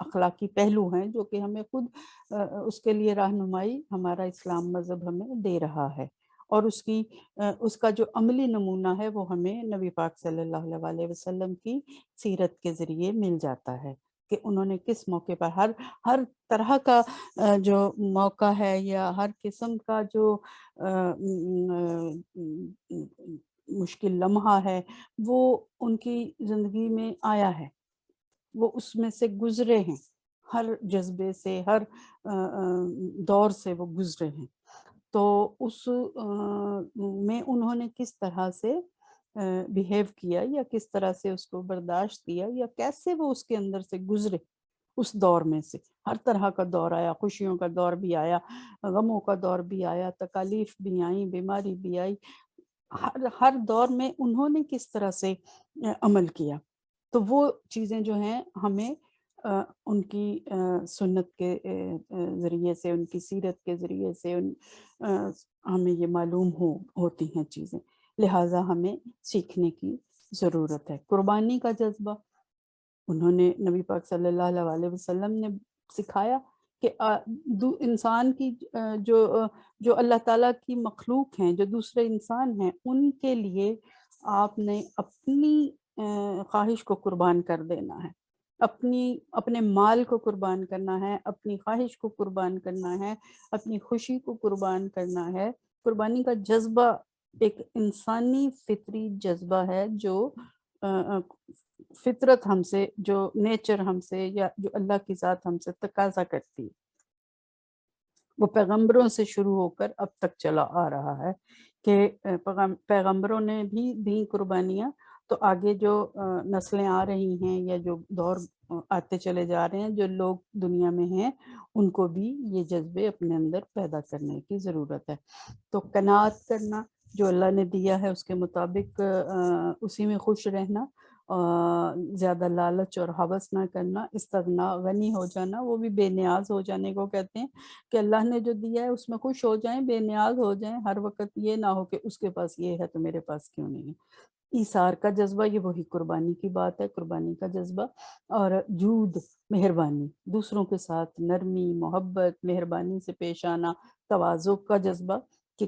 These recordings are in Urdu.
اخلاقی پہلو ہیں جو کہ ہمیں خود اس کے لیے رہنمائی ہمارا اسلام مذہب ہمیں دے رہا ہے، اور اس کا جو عملی نمونہ ہے وہ ہمیں نبی پاک صلی اللہ علیہ وسلم کی سیرت کے ذریعے مل جاتا ہے کہ انہوں نے کس موقع پر ہر طرح کا جو موقع ہے یا ہر قسم کا جو مشکل لمحہ ہے وہ ان کی زندگی میں آیا ہے، وہ اس میں سے گزرے ہیں، ہر جذبے سے، ہر دور سے وہ گزرے ہیں، تو اس میں انہوں نے کس طرح سے بیہیو کیا یا کس طرح سے اس کو برداشت کیا یا کیسے وہ اس کے اندر سے گزرے، اس دور میں سے ہر طرح کا دور آیا، خوشیوں کا دور بھی آیا، غموں کا دور بھی آیا، تکالیف بھی آئیں، بیماری بھی آئی، ہر دور میں انہوں نے کس طرح سے عمل کیا، تو وہ چیزیں جو ہیں ہمیں ان کی سنت کے ذریعے سے، ان کی سیرت کے ذریعے سے ہمیں یہ معلوم ہوتی ہیں چیزیں، لہٰذا ہمیں سیکھنے کی ضرورت ہے۔ قربانی کا جذبہ انہوں نے، نبی پاک صلی اللہ علیہ وسلم نے سکھایا کہ انسان کی جو اللہ تعالیٰ کی مخلوق ہیں، جو دوسرے انسان ہیں، ان کے لیے آپ نے اپنی خواہش کو قربان کر دینا ہے، اپنے مال کو قربان کرنا ہے، اپنی خواہش کو قربان کرنا ہے، اپنی خوشی کو قربان کرنا ہے۔ قربانی کا جذبہ ایک انسانی فطری جذبہ ہے جو فطرت ہم سے، جو نیچر ہم سے، یا جو اللہ کی ذات ہم سے تقاضا کرتی ہے، وہ پیغمبروں سے شروع ہو کر اب تک چلا آ رہا ہے کہ پیغمبروں نے بھی دی قربانیاں، تو آگے جو نسلیں آ رہی ہیں یا جو دور آتے چلے جا رہے ہیں، جو لوگ دنیا میں ہیں، ان کو بھی یہ جذبے اپنے اندر پیدا کرنے کی ضرورت ہے۔ تو قناعت کرنا، جو اللہ نے دیا ہے اس کے مطابق اسی میں خوش رہنا، زیادہ لالچ اور ہوس نہ کرنا، استغنا، غنی ہو جانا، وہ بھی بے نیاز ہو جانے کو کہتے ہیں کہ اللہ نے جو دیا ہے اس میں خوش ہو جائیں، بے نیاز ہو جائیں، ہر وقت یہ نہ ہو کہ اس کے پاس یہ ہے تو میرے پاس کیوں نہیں ہے۔ ایثار کا جذبہ، یہ وہی قربانی کی بات ہے، قربانی کا جذبہ، اور جود، مہربانی، دوسروں کے ساتھ نرمی، محبت، مہربانی سے پیش آنا، تواضع کا جذبہ کہ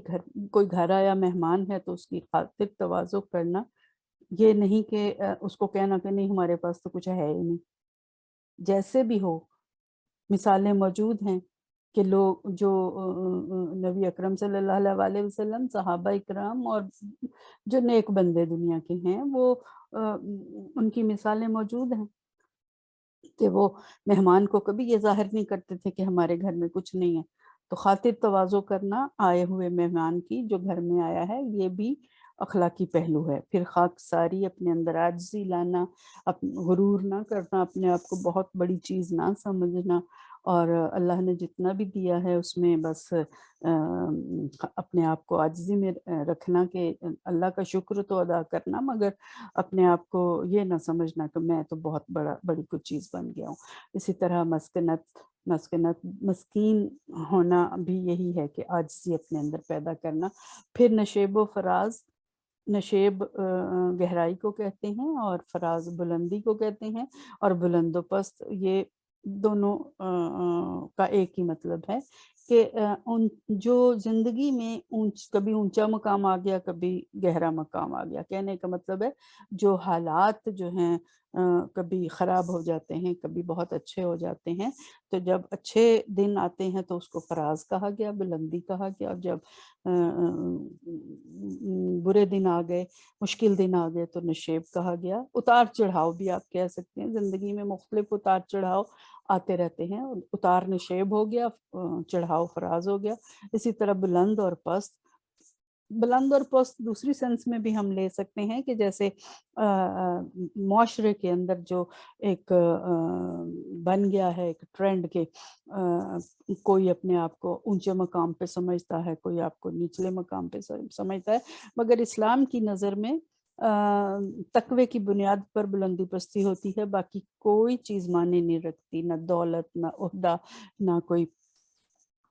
کوئی گھر آیا مہمان ہے تو اس کی خاطر تواضع کرنا، یہ نہیں کہ اس کو کہنا کہ نہیں ہمارے پاس تو کچھ ہے ہی نہیں۔ جیسے بھی ہو، مثالیں موجود ہیں کہ لوگ جو نبی اکرم صلی اللہ علیہ وسلم، صحابہ اکرام اور جو نیک بندے دنیا کے ہیں، وہ ان کی مثالیں موجود ہیں کہ وہ مہمان کو کبھی یہ ظاہر نہیں کرتے تھے کہ ہمارے گھر میں کچھ نہیں ہے، تو خاطر تواضع کرنا آئے ہوئے مہمان کی، جو گھر میں آیا ہے، یہ بھی اخلاقی پہلو ہے۔ پھر خاکساری، اپنے اندر عاجزی لانا، غرور نہ کرنا، اپنے آپ کو بہت بڑی چیز نہ سمجھنا، اور اللہ نے جتنا بھی دیا ہے اس میں بس اپنے آپ کو عاجزی میں رکھنا کہ اللہ کا شکر تو ادا کرنا، مگر اپنے آپ کو یہ نہ سمجھنا کہ میں تو بہت بڑی کچھ چیز بن گیا ہوں۔ اسی طرح مسکین ہونا بھی یہی ہے کہ عاجزی اپنے اندر پیدا کرنا۔ پھر نشیب و فراز، نشیب گہرائی کو کہتے ہیں اور فراز بلندی کو کہتے ہیں، اور بلند و پست یہ دونوں کا ایک ہی مطلب ہے کہ جو زندگی میں کبھی اونچا مقام آ گیا، کبھی گہرا مقام آ گیا، کہنے کا مطلب ہے جو حالات جو ہیں کبھی خراب ہو جاتے ہیں، کبھی بہت اچھے ہو جاتے ہیں، تو جب اچھے دن آتے ہیں تو اس کو فراز کہا گیا، بلندی کہا گیا، جب برے دن آ گئے، مشکل دن آ گئے تو نشیب کہا گیا۔ اتار چڑھاؤ بھی آپ کہہ سکتے ہیں، زندگی میں مختلف اتار چڑھاؤ آتے رہتے ہیں، اتار نشیب ہو گیا، چڑھاؤ فراز ہو گیا۔ اسی طرح بلند اور پست، بلند اور پست دوسری سینس میں بھی ہم لے سکتے ہیں کہ جیسے معاشرے کے اندر جو ایک بن گیا ہے ایک ٹرینڈ کے کوئی اپنے آپ کو اونچے مقام پہ سمجھتا ہے، کوئی آپ کو نچلے مقام پہ سمجھتا ہے، مگر اسلام کی نظر میں تقوی کی بنیاد پر بلندی پستی ہوتی ہے، باقی کوئی چیز معنی نہیں رکھتی، نہ دولت، نہ عہدہ، نہ کوئی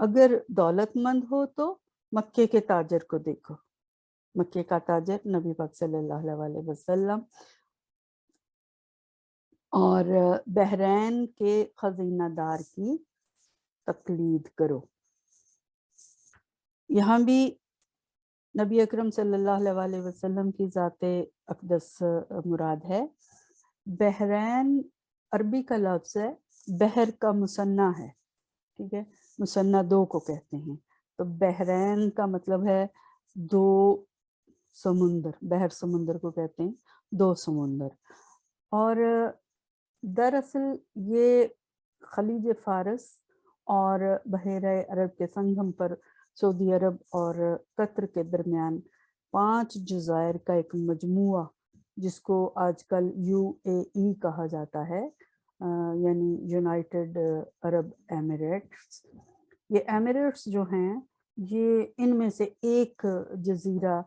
اگر دولت مند ہو تو مکے کے تاجر کو دیکھو، مکے کا تاجر نبی پاک صلی اللہ علیہ وسلم، اور بحرین کے خزینہ دار کی تقلید کرو۔ یہاں بھی نبی اکرم صلی اللہ علیہ وسلم کی ذات اقدس مراد ہے۔ بحرین عربی کا لفظ ہے، بحر کا مثنیٰ ہے، ٹھیک ہے، مثنیٰ دو کو کہتے ہیں، تو بحرین کا مطلب ہے دو سمندر، بحر سمندر کو کہتے ہیں، دو سمندر۔ اور دراصل یہ خلیج فارس اور بحیرہ عرب کے سنگم پر سعودی عرب اور قطر کے درمیان 5 جزائر کا ایک مجموعہ، جس کو آج کل UAE کہا جاتا ہے، یعنی یونائٹڈ عرب ایمریٹس۔ یہ ایمریٹس جو ہیں یہ ان میں سے ایک جزیرہ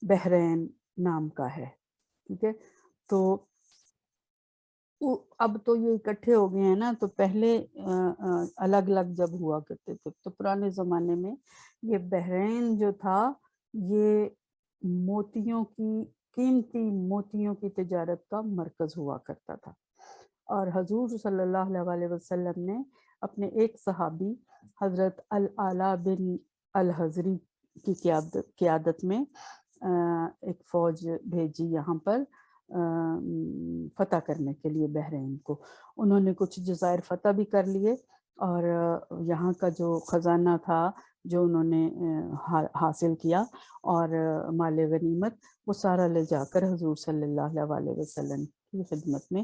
بحرین نام کا ہے، ٹھیک ہے۔ تو اب تو یہ اکٹھے ہو گئے ہیں نا، تو پہلے الگ الگ جب ہوا کرتے تھے تو پرانے زمانے میں یہ بحرین جو تھا یہ موتیوں کی، قیمتی موتیوں کی تجارت کا مرکز ہوا کرتا تھا، اور حضور صلی اللہ علیہ وسلم نے اپنے ایک صحابی حضرت العلا بن الحضری کی قیادت میں ایک فوج بھیجی یہاں پر فتح کرنے کے لیے بحرین کو۔ انہوں نے کچھ جزائر فتح بھی کر لیے، اور یہاں کا جو خزانہ تھا جو انہوں نے حاصل کیا اور مال غنیمت، وہ سارا لے جا کر حضور صلی اللہ علیہ وسلم کی خدمت میں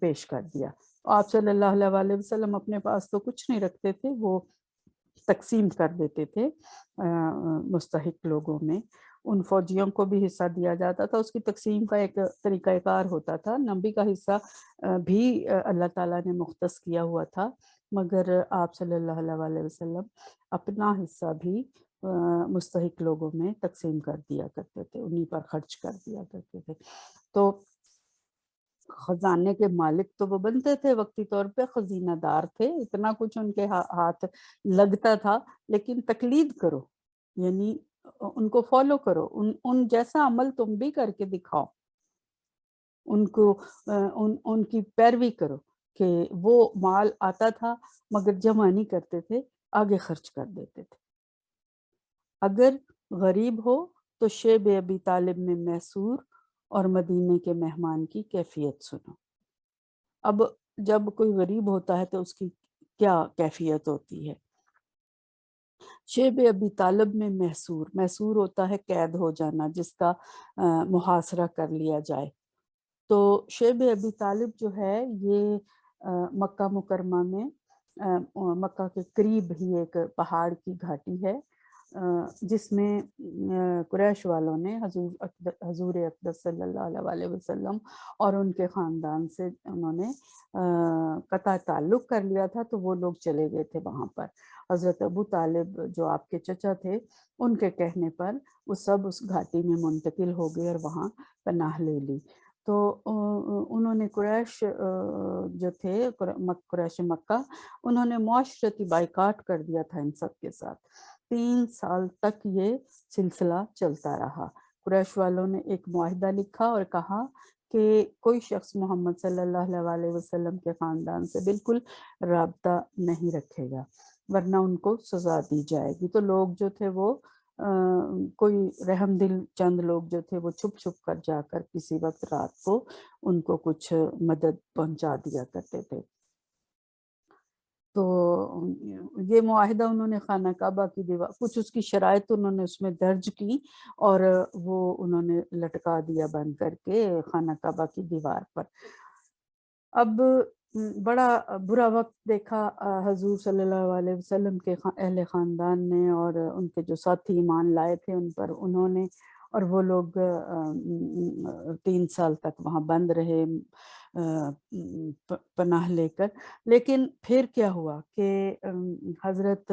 پیش کر دیا۔ آپ صلی اللہ علیہ وسلم اپنے پاس تو کچھ نہیں رکھتے تھے، وہ تقسیم کر دیتے تھے مستحق لوگوں میں۔ ان فوجیوں کو بھی حصہ دیا جاتا تھا، اس کی تقسیم کا ایک طریقہ کار ہوتا تھا۔ نبی کا حصہ بھی اللہ تعالیٰ نے مختص کیا ہوا تھا، مگر آپ صلی اللہ علیہ وسلم اپنا حصہ بھی مستحق لوگوں میں تقسیم کر دیا کرتے تھے، انہی پر خرچ کر دیا کرتے تھے۔ تو خزانے کے مالک تو وہ بنتے تھے، وقتی طور پہ خزینہ دار تھے، اتنا کچھ ان کے ہاتھ لگتا تھا، لیکن تقلید کرو، یعنی ان کو فالو کرو، ان جیسا عمل تم بھی کر کے دکھاؤ، ان کو ان کی پیروی کرو، کہ وہ مال آتا تھا مگر جمع نہیں کرتے تھے، آگے خرچ کر دیتے تھے۔ اگر غریب ہو تو شیب ابی طالب میں میسور اور مدینے کے مہمان کی کیفیت سنو۔ اب جب کوئی غریب ہوتا ہے تو اس کی کیا کیفیت ہوتی ہے؟ شیب ابی طالب میں محصور، محصور ہوتا ہے قید ہو جانا، جس کا محاصرہ کر لیا جائے۔ تو شیب ابی طالب جو ہے یہ مکہ مکرمہ میں مکہ کے قریب ہی ایک پہاڑ کی گھاٹی ہے، جس میں قریش والوں نے حضور اقدس صلی اللہ علیہ وسلم اور ان کے خاندان سے انہوں نے قطع تعلق کر لیا تھا، تو وہ لوگ چلے گئے تھے وہاں پر۔ حضرت ابو طالب جو آپ کے چچا تھے، ان کے کہنے پر وہ سب اس گھاٹی میں منتقل ہو گئے اور وہاں پناہ لے لی۔ تو انہوں نے قریش جو تھے، قریش مکہ، انہوں نے معاشرتی بائیکاٹ کر دیا تھا ان سب کے ساتھ۔ 3 سال تک یہ سلسلہ چلتا رہا۔ قریش والوں نے ایک معاہدہ لکھا اور کہا کہ کوئی شخص محمد صلی اللہ علیہ وسلم کے خاندان سے بالکل رابطہ نہیں رکھے گا، ورنہ ان کو سزا دی جائے گی۔ تو لوگ جو تھے وہ کوئی رحم دل چند لوگ جو تھے وہ چھپ چھپ کر جا کر کسی وقت رات کو ان کو کچھ مدد پہنچا دیا کرتے تھے۔ تو یہ معاہدہ انہوں نے خانہ کعبہ کی دیوار، کچھ اس کی شرائط انہوں نے اس میں درج کی، اور وہ انہوں نے لٹکا دیا بند کر کے خانہ کعبہ کی دیوار پر۔ اب بڑا برا وقت دیکھا حضور صلی اللہ علیہ وسلم کے اہل خاندان نے، اور ان کے جو ساتھی ایمان لائے تھے ان پر انہوں نے، اور وہ لوگ 3 سال تک وہاں بند رہے پناہ لے کر۔ لیکن پھر کیا ہوا کہ حضرت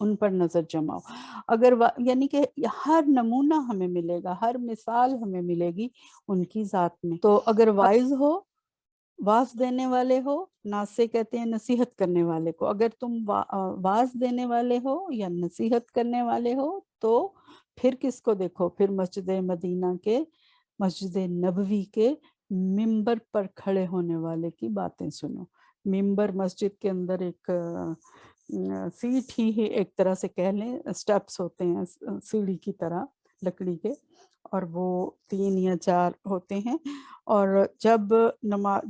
ان پر نظر جماؤ. اگر یعنی کہ ہر نمونہ ہمیں ملے گا، ہر مثال ہمیں ملے گی ان کی ذات میں. تو اگر وائز ہو، واز دینے والے ہو، ناصح کہتے ہیں نصیحت کرنے والے کو، اگر تم واز دینے والے ہو یا نصیحت کرنے والے ہو تو پھر کس کو دیکھو؟ پھر مسجد مدینہ کے، مسجد نبوی کے ممبر پر کھڑے ہونے والے کی باتیں سنو. ممبر مسجد کے اندر ایک سیٹ ہی ایک طرح سے کہہ لیں، سٹیپس ہوتے ہیں سیڑھی کی طرح لکڑی کے، اور وہ 3 یا 4 ہوتے ہیں. اور جب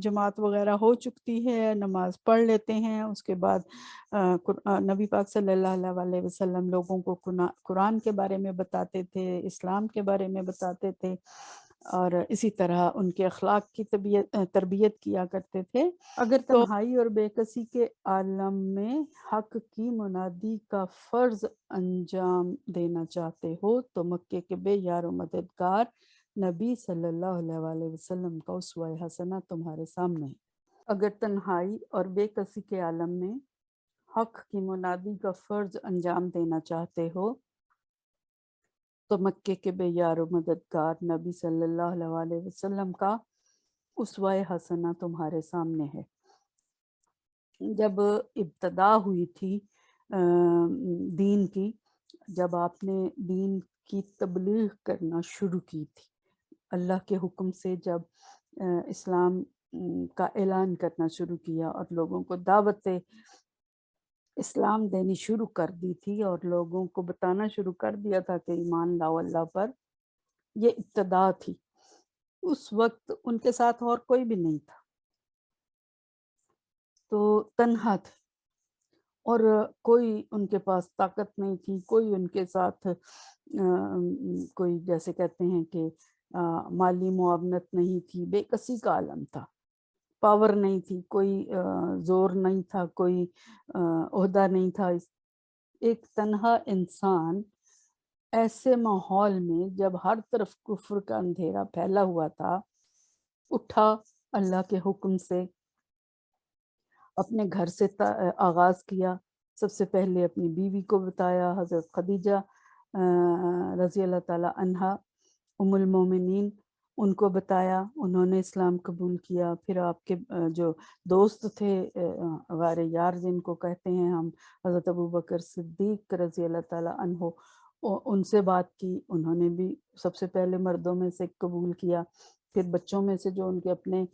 جماعت وغیرہ ہو چکتی ہے، نماز پڑھ لیتے ہیں، اس کے بعد نبی پاک صلی اللہ علیہ وسلم لوگوں کو قرآن کے بارے میں بتاتے تھے، اسلام کے بارے میں بتاتے تھے، اور اسی طرح ان کے اخلاق کی تربیت کیا کرتے تھے. اگر تنہائی اور بے کسی کے عالم میں حق کی منادی کا فرض انجام دینا چاہتے ہو تو مکے کے بے یار و مددگار نبی صلی اللہ علیہ وسلم کا اسوہ حسنہ تمہارے سامنے ہے. اگر تنہائی اور بے کسی کے عالم میں حق کی منادی کا فرض انجام دینا چاہتے ہو تو مکے کے بے یار و مددگار نبی صلی اللہ علیہ وسلم کا اسوہ حسنہ تمہارے سامنے ہے. جب ابتدا ہوئی تھی دین کی، جب آپ نے دین کی تبلیغ کرنا شروع کی تھی، اللہ کے حکم سے جب اسلام کا اعلان کرنا شروع کیا اور لوگوں کو دعوت اسلام دینی شروع کر دی تھی اور لوگوں کو بتانا شروع کر دیا تھا کہ ایمان لاؤ اللہ پر، یہ ابتدا تھی. اس وقت ان کے ساتھ اور کوئی بھی نہیں تھا، تو تنہا تھے، اور کوئی ان کے پاس طاقت نہیں تھی، کوئی ان کے ساتھ کوئی جیسے کہتے ہیں کہ مالی معاونت نہیں تھی، بے کسی کا عالم تھا، پاور نہیں تھی، کوئی زور نہیں تھا، کوئی عہدہ نہیں تھا. ایک تنہا انسان ایسے ماحول میں جب ہر طرف کفر کا اندھیرا پھیلا ہوا تھا، اٹھا اللہ کے حکم سے، اپنے گھر سے آغاز کیا. سب سے پہلے اپنی بیوی کو بتایا، حضرت خدیجہ رضی اللہ تعالی عنہا ام المومنین، ان کو بتایا، انہوں نے اسلام قبول کیا. پھر آپ کے جو دوست تھے غار یار جن کو کہتے ہیں ہم، حضرت ابوبکر صدیق رضی اللہ تعالی عنہ، ان سے بات کی، انہوں نے بھی سب سے پہلے مردوں میں سے قبول کیا. پھر بچوں میں سے جو ان کے اپنے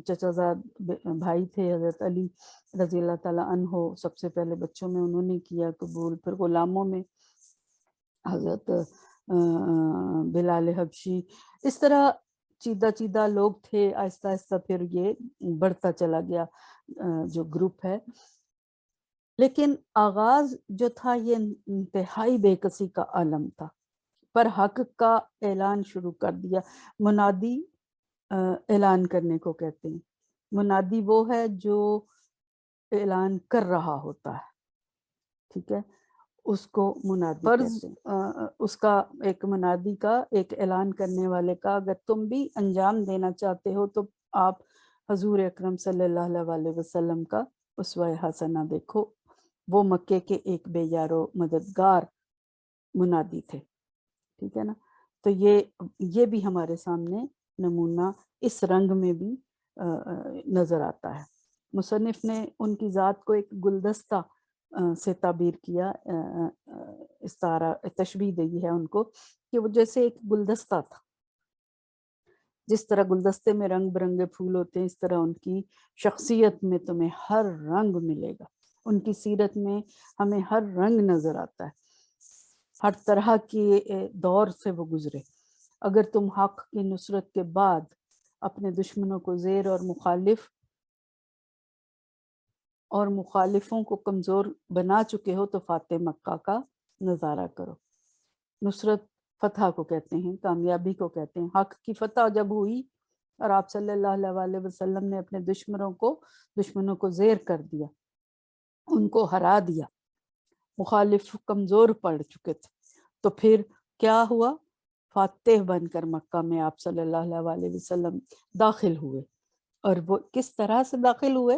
چچا زاد بھائی تھے حضرت علی رضی اللہ تعالی عنہ، سب سے پہلے بچوں میں انہوں نے کیا قبول. پھر غلاموں میں حضرت بلال حبشی. اس طرح چیدہ چیدہ لوگ تھے. آہستہ آہستہ پھر یہ بڑھتا چلا گیا جو گروپ ہے. لیکن آغاز جو تھا یہ انتہائی بے کسی کا عالم تھا، پر حق کا اعلان شروع کر دیا. منادی اعلان کرنے کو کہتے ہیں. منادی وہ ہے جو اعلان کر رہا ہوتا ہے، ٹھیک ہے، اس کو منادی کہتے ہیں. اس کا ایک منادی کا، ایک اعلان کرنے والے کا اگر تم بھی انجام دینا چاہتے ہو تو آپ حضور اکرم صلی اللہ علیہ وسلم کا اسوہ حسنہ دیکھو. وہ مکے کے ایک بے یار و مددگار منادی تھے، ٹھیک ہے نا. تو یہ بھی ہمارے سامنے نمونہ اس رنگ میں بھی نظر آتا ہے. مصنف نے ان کی ذات کو ایک گلدستہ سے تعبیر کیا، استعارہ تشبیہ دی ہے ان کو کہ وہ جیسے ایک گلدستہ تھا. جس طرح گلدستے میں رنگ برنگے پھول ہوتے ہیں، اس طرح ان کی شخصیت میں تمہیں ہر رنگ ملے گا. ان کی سیرت میں ہمیں ہر رنگ نظر آتا ہے، ہر طرح کے دور سے وہ گزرے. اگر تم حق کی نصرت کے بعد اپنے دشمنوں کو زیر اور مخالفوں کو کمزور بنا چکے ہو تو فاتح مکہ کا نظارہ کرو. نصرت فتح کو کہتے ہیں، کامیابی کو کہتے ہیں. حق کی فتح جب ہوئی اور آپ صلی اللہ علیہ وسلم نے اپنے دشمنوں کو زیر کر دیا، ان کو ہرا دیا، مخالف کمزور پڑ چکے تھے، تو پھر کیا ہوا؟ فاتح بن کر مکہ میں آپ صلی اللہ علیہ وسلم داخل ہوئے. اور وہ کس طرح سے داخل ہوئے؟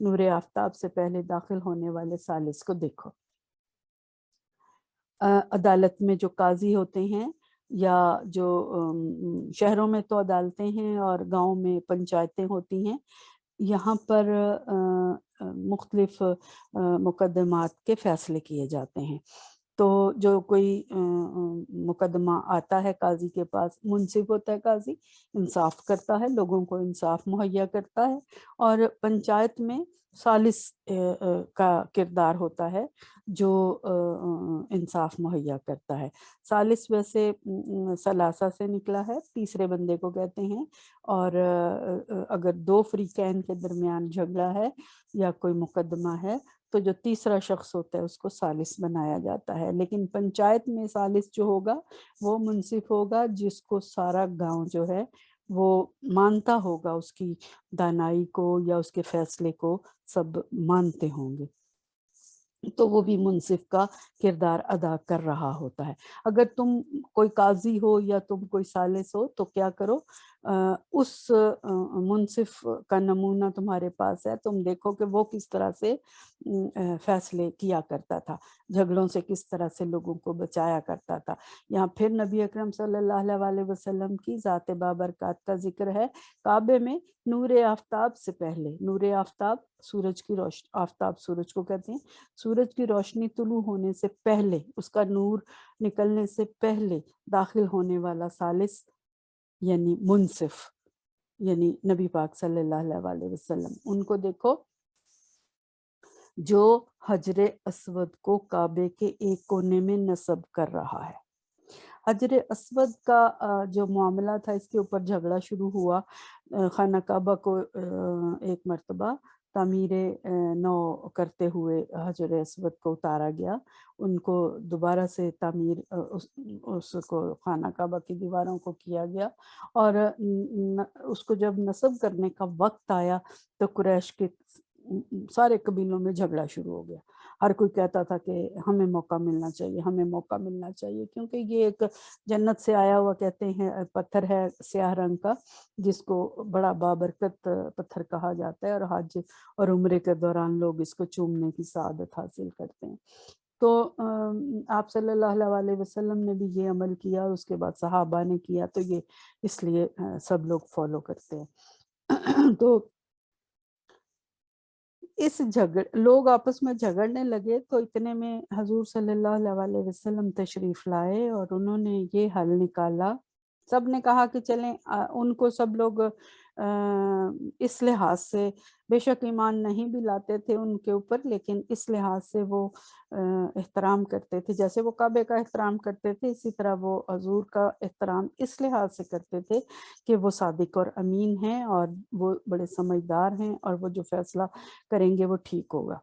نور آفتاب سے پہلے داخل ہونے والے ثالث کو دیکھو۔ عدالت میں جو قاضی ہوتے ہیں یا جو شہروں میں تو عدالتیں ہیں اور گاؤں میں پنچایتیں ہوتی ہیں، یہاں پر مختلف مقدمات کے فیصلے کیے جاتے ہیں۔ تو جو کوئی مقدمہ آتا ہے قاضی کے پاس، منصف ہوتا ہے قاضی، انصاف کرتا ہے، لوگوں کو انصاف مہیا کرتا ہے، اور پنچایت میں ثالث کا کردار ہوتا ہے جو انصاف مہیا کرتا ہے۔ ثالث ویسے ثلاثہ سے نکلا ہے، تیسرے بندے کو کہتے ہیں، اور اگر دو فریقین کے درمیان جھگڑا ہے یا کوئی مقدمہ ہے تو جو تیسرا شخص ہوتا ہے اس کو ثالث بنایا جاتا ہے۔ لیکن پنچایت میں ثالث جو ہوگا وہ منصف ہوگا، جس کو سارا گاؤں جو ہے وہ مانتا ہوگا، اس کی دانائی کو یا اس کے فیصلے کو سب مانتے ہوں گے، تو وہ بھی منصف کا کردار ادا کر رہا ہوتا ہے۔ اگر تم کوئی قاضی ہو یا تم کوئی ثالث ہو تو کیا کرو، اس منصف کا نمونہ تمہارے پاس ہے، تم دیکھو کہ وہ کس طرح سے فیصلے کیا کرتا تھا، جھگڑوں سے کس طرح سے لوگوں کو بچایا کرتا تھا۔ یہاں پھر نبی اکرم صلی اللہ علیہ وسلم کی ذات بابرکات کا ذکر ہے۔ کعبے میں نور آفتاب سے پہلے، نور آفتاب سورج کی روشنی، آفتاب سورج کو کہتے ہیں، سورج کی روشنی طلوع ہونے سے پہلے، اس کا نور نکلنے سے پہلے داخل ہونے والا ثالث یعنی منصف، یعنی نبی پاک صلی اللہ علیہ وسلم، ان کو دیکھو جو حجر اسود کو کعبے کے ایک کونے میں نصب کر رہا ہے۔ حجر اسود کا جو معاملہ تھا، اس کے اوپر جھگڑا شروع ہوا۔ خانہ کعبہ کو ایک مرتبہ تعمیر نو کرتے ہوئے حجر اسود کو اتارا گیا، ان کو دوبارہ سے تعمیر اس کو خانہ کعبہ کی دیواروں کو کیا گیا، اور اس کو جب نصب کرنے کا وقت آیا تو قریش کے سارے قبیلوں میں جھگڑا شروع ہو گیا۔ ہر کوئی کہتا تھا کہ ہمیں موقع ملنا چاہیے، ہمیں موقع ملنا چاہیے، کیونکہ یہ ایک جنت سے آیا ہوا کہتے ہیں پتھر ہے سیاہ رنگ کا، جس کو بڑا بابرکت پتھر کہا جاتا ہے، اور حج اور عمرے کے دوران لوگ اس کو چومنے کی سعادت حاصل کرتے ہیں۔ تو آپ صلی اللہ علیہ وسلم نے بھی یہ عمل کیا، اور اس کے بعد صحابہ نے کیا، تو یہ اس لیے سب لوگ فالو کرتے ہیں۔ تو اس لوگ آپس میں جھگڑنے لگے، تو اتنے میں حضور صلی اللہ علیہ وسلم تشریف لائے، اور انہوں نے یہ حل نکالا۔ سب نے کہا کہ چلیں، ان کو سب لوگ اس لحاظ سے بے شک ایمان نہیں بھی لاتے تھے ان کے اوپر، لیکن اس لحاظ سے وہ احترام کرتے تھے، جیسے وہ کعبے کا احترام کرتے تھے اسی طرح وہ حضور کا احترام اس لحاظ سے کرتے تھے کہ وہ صادق اور امین ہیں، اور وہ بڑے سمجھدار ہیں، اور وہ جو فیصلہ کریں گے وہ ٹھیک ہوگا۔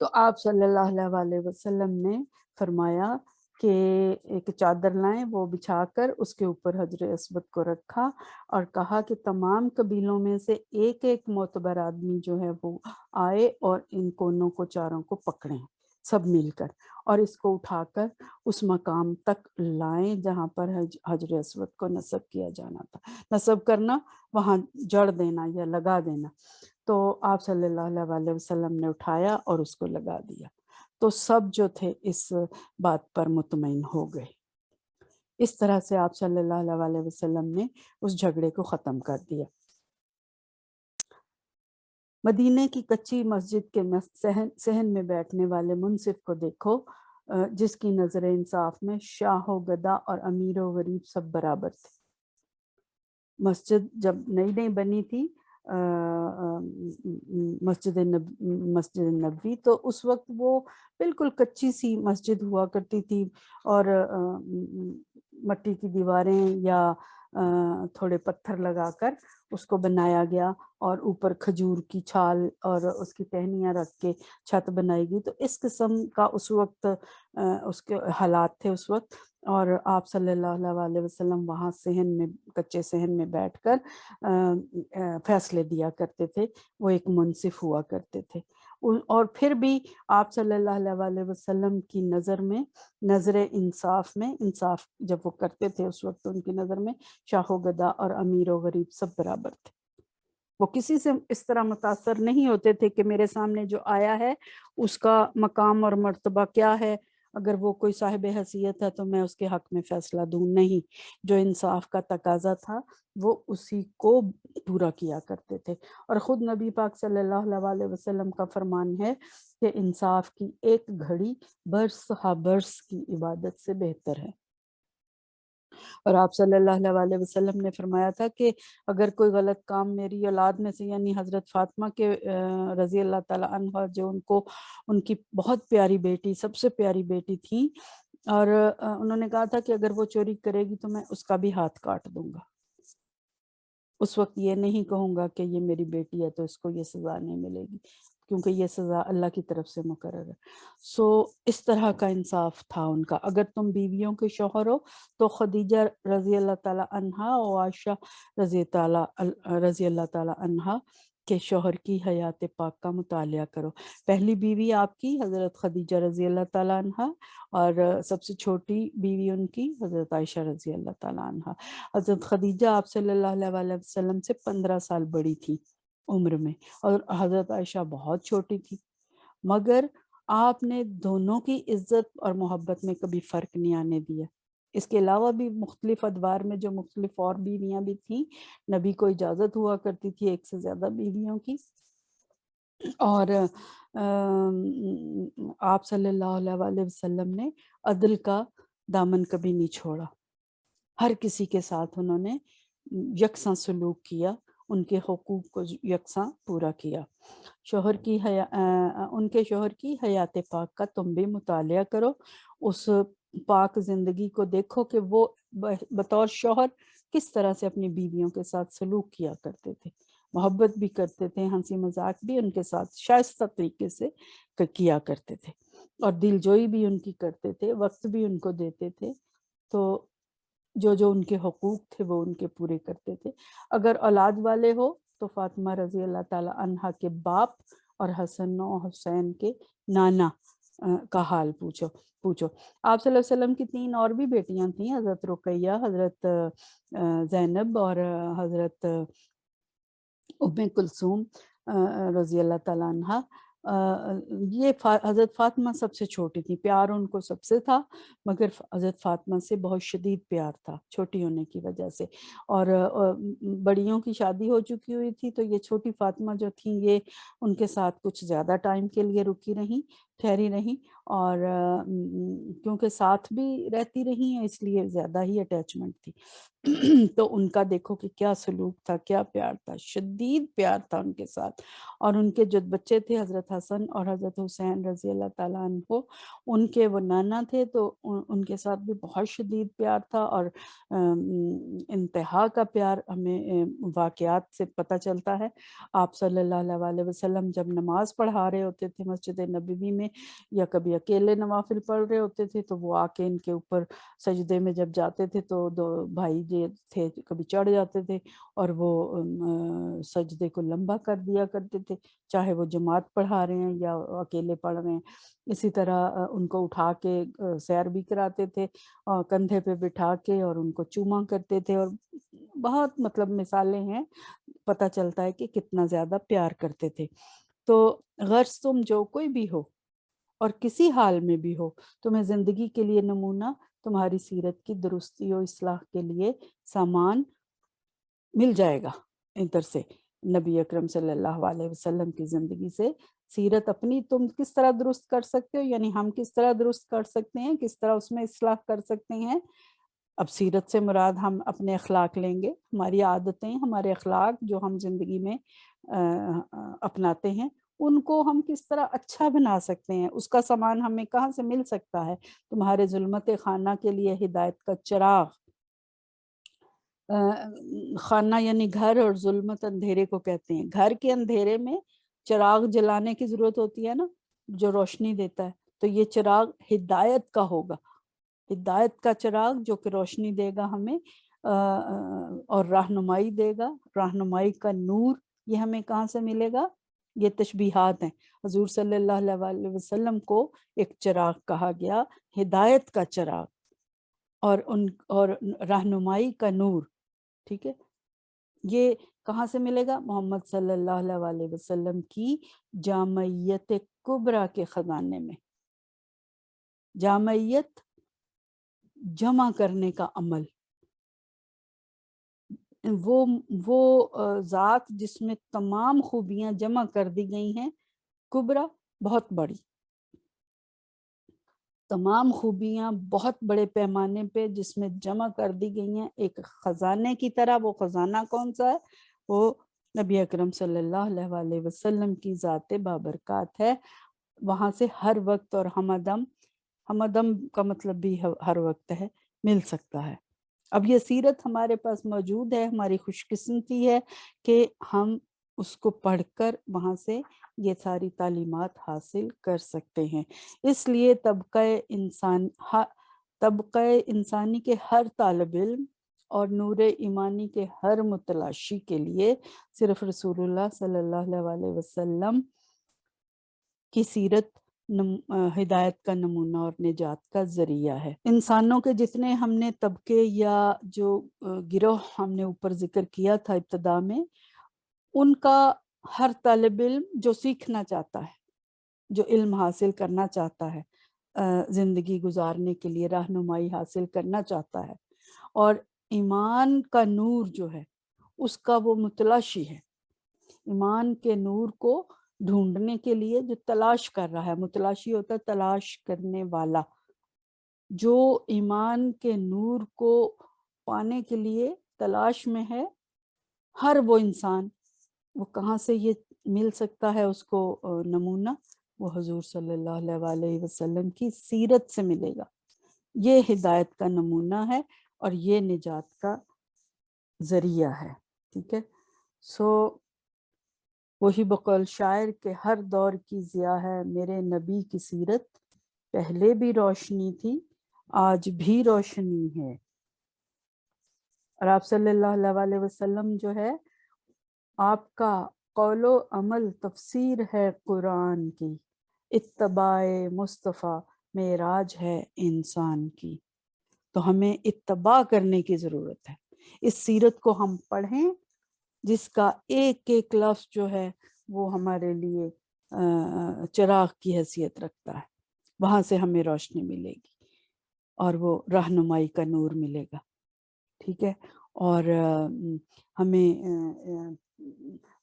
تو آپ صلی اللہ علیہ وسلم نے فرمایا کہ ایک چادر لائیں، وہ بچھا کر اس کے اوپر حجر اسود کو رکھا، اور کہا کہ تمام قبیلوں میں سے ایک ایک معتبر آدمی جو ہے وہ آئے اور ان کونوں کو چاروں کو پکڑیں سب مل کر، اور اس کو اٹھا کر اس مقام تک لائیں جہاں پر حجر اسود کو نصب کیا جانا تھا۔ نصب کرنا، وہاں جڑ دینا یا لگا دینا۔ تو آپ صلی اللہ علیہ وسلم نے اٹھایا اور اس کو لگا دیا، تو سب جو تھے اس بات پر مطمئن ہو گئے۔ اس طرح سے آپ صلی اللہ علیہ وسلم نے اس جھگڑے کو ختم کر دیا۔ مدینے کی کچی مسجد کے صحن میں بیٹھنے والے منصف کو دیکھو، جس کی نظر انصاف میں شاہ و گدا اور امیر و غریب سب برابر تھے۔ مسجد جب نئی نئی بنی تھی، مسجد نبوی، تو اس وقت وہ بالکل کچی سی مسجد ہوا کرتی تھی، اور مٹی کی دیواریں یا تھوڑے پتھر لگا کر اس کو بنایا گیا، اور اوپر کھجور کی چھال اور اس کی ٹہنیاں رکھ کے چھت بنائی گئی۔ تو اس قسم کا اس وقت اس کے حالات تھے اس وقت، اور آپ صلی اللہ علیہ وسلم وہاں صحن میں، کچے صحن میں بیٹھ کر فیصلے دیا کرتے تھے، وہ ایک منصف ہوا کرتے تھے۔ اور پھر بھی آپ صلی اللہ علیہ وسلم کی نظر میں، نظر انصاف میں، انصاف جب وہ کرتے تھے اس وقت ان کی نظر میں شاہ و گدا اور امیر و غریب سب برابر تھے۔ وہ کسی سے اس طرح متاثر نہیں ہوتے تھے کہ میرے سامنے جو آیا ہے اس کا مقام اور مرتبہ کیا ہے، اگر وہ کوئی صاحب حیثیت ہے تو میں اس کے حق میں فیصلہ دوں، نہیں، جو انصاف کا تقاضا تھا وہ اسی کو پورا کیا کرتے تھے۔ اور خود نبی پاک صلی اللہ علیہ وسلم کا فرمان ہے کہ انصاف کی ایک گھڑی برس ہا برس کی عبادت سے بہتر ہے۔ اور آپ صلی اللہ علیہ وسلم نے فرمایا تھا کہ اگر کوئی غلط کام میری اولاد میں سے، یعنی حضرت فاطمہ کے رضی اللہ تعالیٰ عنہ، جو ان کی بہت پیاری بیٹی، سب سے پیاری بیٹی تھی، اور انہوں نے کہا تھا کہ اگر وہ چوری کرے گی تو میں اس کا بھی ہاتھ کاٹ دوں گا، اس وقت یہ نہیں کہوں گا کہ یہ میری بیٹی ہے تو اس کو یہ سزا نہیں ملے گی، کیونکہ یہ سزا اللہ کی طرف سے مقرر ہے۔ سو اس طرح کا انصاف تھا ان کا۔ اگر تم بیویوں کے شوہر ہو تو خدیجہ رضی اللہ تعالیٰ عنہا اور عائشہ رضی اللہ تعالیٰ عنہا کے شوہر کی حیات پاک کا مطالعہ کرو۔ پہلی بیوی آپ کی حضرت خدیجہ رضی اللہ تعالیٰ عنہا، اور سب سے چھوٹی بیوی ان کی حضرت عائشہ رضی اللہ تعالیٰ عنہا۔ حضرت خدیجہ آپ صلی اللہ علیہ وسلم سے 15 سال بڑی تھی عمر میں، اور حضرت عائشہ بہت چھوٹی تھی، مگر آپ نے دونوں کی عزت اور محبت میں کبھی فرق نہیں آنے دیا۔ اس کے علاوہ بھی مختلف ادوار میں جو مختلف اور بیویاں بھی تھیں، نبی کو اجازت ہوا کرتی تھی ایک سے زیادہ بیویوں کی، اور آپ صلی اللہ علیہ وسلم نے عدل کا دامن کبھی نہیں چھوڑا، ہر کسی کے ساتھ انہوں نے یکساں سلوک کیا، ان کے حقوق کو یکساں پورا کیا۔ ان کے شوہر کی حیات پاک کا تم بھی مطالعہ کرو، اس پاک زندگی کو دیکھو کہ وہ بطور شوہر کس طرح سے اپنی بیویوں کے ساتھ سلوک کیا کرتے تھے، محبت بھی کرتے تھے، ہنسی مذاق بھی ان کے ساتھ شائستہ طریقے سے کیا کرتے تھے، اور دل جوئی بھی ان کی کرتے تھے، وقت بھی ان کو دیتے تھے، تو جو ان کے حقوق تھے وہ ان کے پورے کرتے تھے۔ اگر اولاد والے ہو تو فاطمہ رضی اللہ تعالی عنہا کے باپ اور حسن و حسین کے نانا کا حال پوچھو۔ آپ صلی اللہ علیہ وسلم کی 3 اور بھی بیٹیاں تھیں، حضرت رقیہ، حضرت زینب اور حضرت ام کلثوم رضی اللہ تعالیٰ عنہا۔ یہ حضرت فاطمہ سب سے چھوٹی تھی، پیار ان کو سب سے تھا، مگر حضرت فاطمہ سے بہت شدید پیار تھا چھوٹی ہونے کی وجہ سے، اور بڑیوں کی شادی ہو چکی ہوئی تھی، تو یہ چھوٹی فاطمہ جو تھیں یہ ان کے ساتھ کچھ زیادہ ٹائم کے لیے ٹھہری رہیں، اور کیونکہ ساتھ بھی رہتی رہی ہیں اس لیے زیادہ ہی اٹیچمنٹ تھی۔ تو ان کا دیکھو کہ کیا سلوک تھا، کیا پیار تھا، شدید پیار تھا ان کے ساتھ۔ اور ان کے جو بچے تھے حضرت حسن اور حضرت حسین رضی اللہ تعالیٰ عنہ، ان کے وہ نانا تھے، تو ان کے ساتھ بھی بہت شدید پیار تھا، اور انتہا کا پیار ہمیں واقعات سے پتہ چلتا ہے۔ آپ صلی اللہ علیہ وسلم جب نماز پڑھا رہے ہوتے تھے مسجد نبوی میں، یا کبھی اکیلے نوافل پڑھ رہے ہوتے تھے، تو وہ آ کے ان کے اوپر سجدے میں جب جاتے تھے تو 2 بھائی جو تھے کبھی چڑھ جاتے تھے اور وہ سجدے کو لمبا کر دیا کرتے تھے، چاہے وہ جماعت پڑھا رہے ہیں یا اکیلے پڑھ رہے ہیں۔ اسی طرح ان کو اٹھا کے سیر بھی کراتے تھے، کندھے پہ بٹھا کے، اور ان کو چوما کرتے تھے، اور بہت مثالیں ہیں، پتہ چلتا ہے کہ کتنا زیادہ پیار کرتے تھے۔ تو غرض تم جو کوئی بھی ہو اور کسی حال میں بھی ہو، تمہیں زندگی کے لیے نمونہ تمہاری سیرت کی درستی و اصلاح کے لیے سامان مل جائے گا ادھر سے، نبی اکرم صلی اللہ علیہ وسلم کی زندگی سے سیرت اپنی تم کس طرح درست کر سکتے ہو، یعنی ہم کس طرح درست کر سکتے ہیں، کس طرح اس میں اصلاح کر سکتے ہیں۔ اب سیرت سے مراد ہم اپنے اخلاق لیں گے، ہماری عادتیں، ہمارے اخلاق جو ہم زندگی میں اپناتے ہیں، ان کو ہم کس طرح اچھا بنا سکتے ہیں، اس کا سامان ہمیں کہاں سے مل سکتا ہے۔ تمہارے ظلمت خانہ کے لیے ہدایت کا چراغ، خانہ یعنی گھر، اور ظلمت اندھیرے کو کہتے ہیں۔ گھر کے اندھیرے میں چراغ جلانے کی ضرورت ہوتی ہے نا، جو روشنی دیتا ہے، تو یہ چراغ ہدایت کا ہوگا، ہدایت کا چراغ جو کہ روشنی دے گا ہمیں، اور رہنمائی دے گا، رہنمائی کا نور۔ یہ ہمیں کہاں سے ملے گا؟ یہ تشبیہات ہیں۔ حضور صلی اللہ علیہ وسلم کو ایک چراغ کہا گیا، ہدایت کا چراغ، اور رہنمائی کا نور، ٹھیک ہے۔ یہ کہاں سے ملے گا؟ محمد صلی اللہ علیہ وسلم کی جامعیت کبریٰ کے خزانے میں۔ جامعیت جمع کرنے کا عمل، وہ ذات جس میں تمام خوبیاں جمع کر دی گئی ہیں، کبریٰ بہت بڑی، تمام خوبیاں بہت بڑے پیمانے پہ جس میں جمع کر دی گئی ہیں ایک خزانے کی طرح۔ وہ خزانہ کون سا ہے؟ وہ نبی اکرم صلی اللہ علیہ وسلم کی ذات بابرکات ہے۔ وہاں سے ہر وقت اور ہمدم، ہمدم کا مطلب بھی ہر وقت ہے، مل سکتا ہے۔ اب یہ سیرت ہمارے پاس موجود ہے، ہماری خوش قسمتی ہے کہ ہم اس کو پڑھ کر وہاں سے یہ ساری تعلیمات حاصل کر سکتے ہیں۔ اس لیے طبقہ انسانی کے ہر طالب علم اور نور ایمانی کے ہر متلاشی کے لیے صرف رسول اللہ صلی اللہ علیہ وسلم کی سیرت ہدایت کا نمونہ اور نجات کا ذریعہ ہے۔ انسانوں کے جتنے ہم نے طبقے یا جو گروہ ہم نے اوپر ذکر کیا تھا ابتدا میں، ان کا ہر طالب علم جو سیکھنا چاہتا ہے، جو علم حاصل کرنا چاہتا ہے، زندگی گزارنے کے لیے رہنمائی حاصل کرنا چاہتا ہے، اور ایمان کا نور جو ہے اس کا وہ متلاشی ہے، ایمان کے نور کو ڈھونڈنے کے لیے جو تلاش کر رہا ہے، متلاشی ہوتا ہے تلاش کرنے والا، جو ایمان کے نور کو پانے کے لیے تلاش میں ہے، ہر وہ انسان، وہ کہاں سے یہ مل سکتا ہے اس کو نمونہ؟ وہ حضور صلی اللہ علیہ وسلم کی سیرت سے ملے گا۔ یہ ہدایت کا نمونہ ہے اور یہ نجات کا ذریعہ ہے، ٹھیک ہے۔ وہی بقول شاعر کے ہر دور کی ضیاء ہے میرے نبی کی سیرت، پہلے بھی روشنی تھی آج بھی روشنی ہے۔ اور آپ صلی اللہ علیہ وسلم جو ہے، آپ کا قول و عمل تفسیر ہے قرآن کی، اتباع مصطفیٰ معراج ہے انسان کی۔ تو ہمیں اتباع کرنے کی ضرورت ہے، اس سیرت کو ہم پڑھیں جس کا ایک ایک لفظ جو ہے وہ ہمارے لیے چراغ کی حیثیت رکھتا ہے، وہاں سے ہمیں روشنی ملے گی اور وہ رہنمائی کا نور ملے گا، ٹھیک ہے۔ اور ہمیں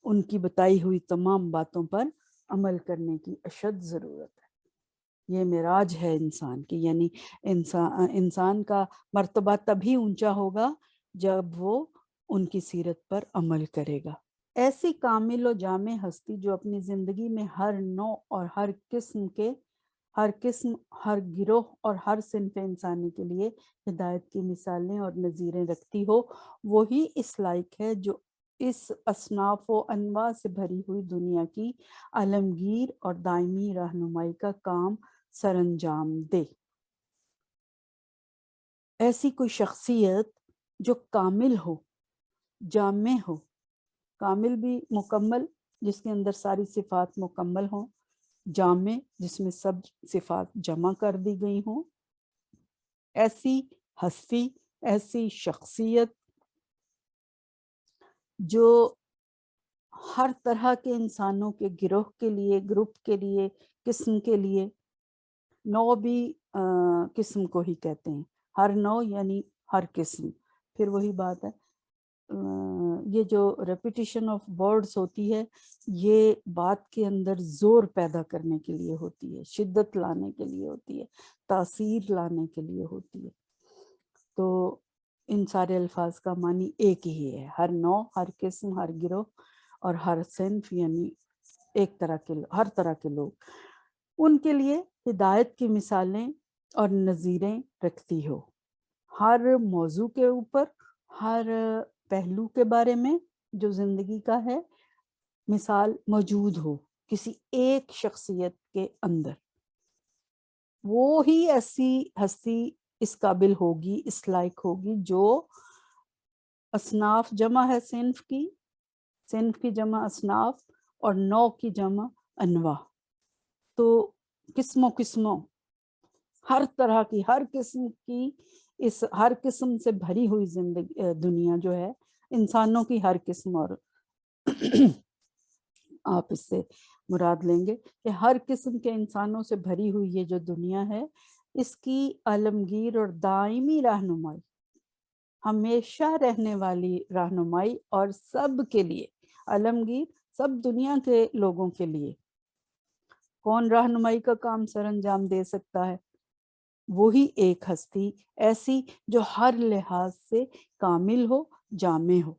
ان کی بتائی ہوئی تمام باتوں پر عمل کرنے کی اشد ضرورت ہے۔ یہ معراج ہے انسان کی، یعنی انسان کا مرتبہ تبھی اونچا ہوگا جب وہ ان کی سیرت پر عمل کرے گا۔ ایسی کامل و جامع ہستی جو اپنی زندگی میں ہر نوع اور ہر قسم، ہر گروہ اور ہر صنف انسانی کے لیے ہدایت کی مثالیں اور نظیریں رکھتی ہو، وہی اس لائق ہے جو اس اصناف و انواع سے بھری ہوئی دنیا کی عالمگیر اور دائمی رہنمائی کا کام سر انجام دے۔ ایسی کوئی شخصیت جو کامل ہو، جامع ہو، کامل بھی مکمل جس کے اندر ساری صفات مکمل ہوں، جامع جس میں سب صفات جمع کر دی گئی ہوں، ایسی ہستی، ایسی شخصیت جو ہر طرح کے انسانوں کے گروہ کے لیے، گروپ کے لیے، قسم کے لیے، نوع بھی قسم کو ہی کہتے ہیں، ہر نوع یعنی ہر قسم۔ پھر وہی بات ہے، یہ جو ریپیٹیشن آف ورڈز ہوتی ہے، یہ بات کے اندر زور پیدا کرنے کے لیے ہوتی ہے، شدت لانے کے لیے ہوتی ہے، تاثیر لانے کے لیے ہوتی ہے۔ تو ان سارے الفاظ کا معنی ایک ہی ہے، ہر نوع، ہر قسم، ہر گروہ اور ہر صنف، یعنی ایک طرح کے، ہر طرح کے لوگ، ان کے لیے ہدایت کی مثالیں اور نظیریں رکھتی ہو، ہر موضوع کے اوپر، ہر پہلو کے بارے میں جو زندگی کا ہے، مثال موجود ہو کسی ایک شخصیت کے اندر، وہ ہی ایسی ہستی اس قابل ہوگی، اس لائق ہوگی، جو اصناف جمع ہے صنف کی جمع اصناف اور نوع کی جمع انواع، تو قسموں ہر طرح کی، ہر قسم کی، اس ہر قسم سے بھری ہوئی زندگی، دنیا جو ہے، انسانوں کی ہر قسم اور آپ اس سے مراد لیں گے کہ ہر قسم کے انسانوں سے بھری ہوئی یہ جو دنیا ہے، اس کی عالمگیر اور دائمی رہنمائی، ہمیشہ رہنے والی رہنمائی، اور سب کے لیے عالمگیر، سب دنیا کے لوگوں کے لیے کون رہنمائی کا کام سر انجام دے سکتا ہے؟ وہی ایک ہستی ایسی جو ہر لحاظ سے کامل ہو، جامع ہو،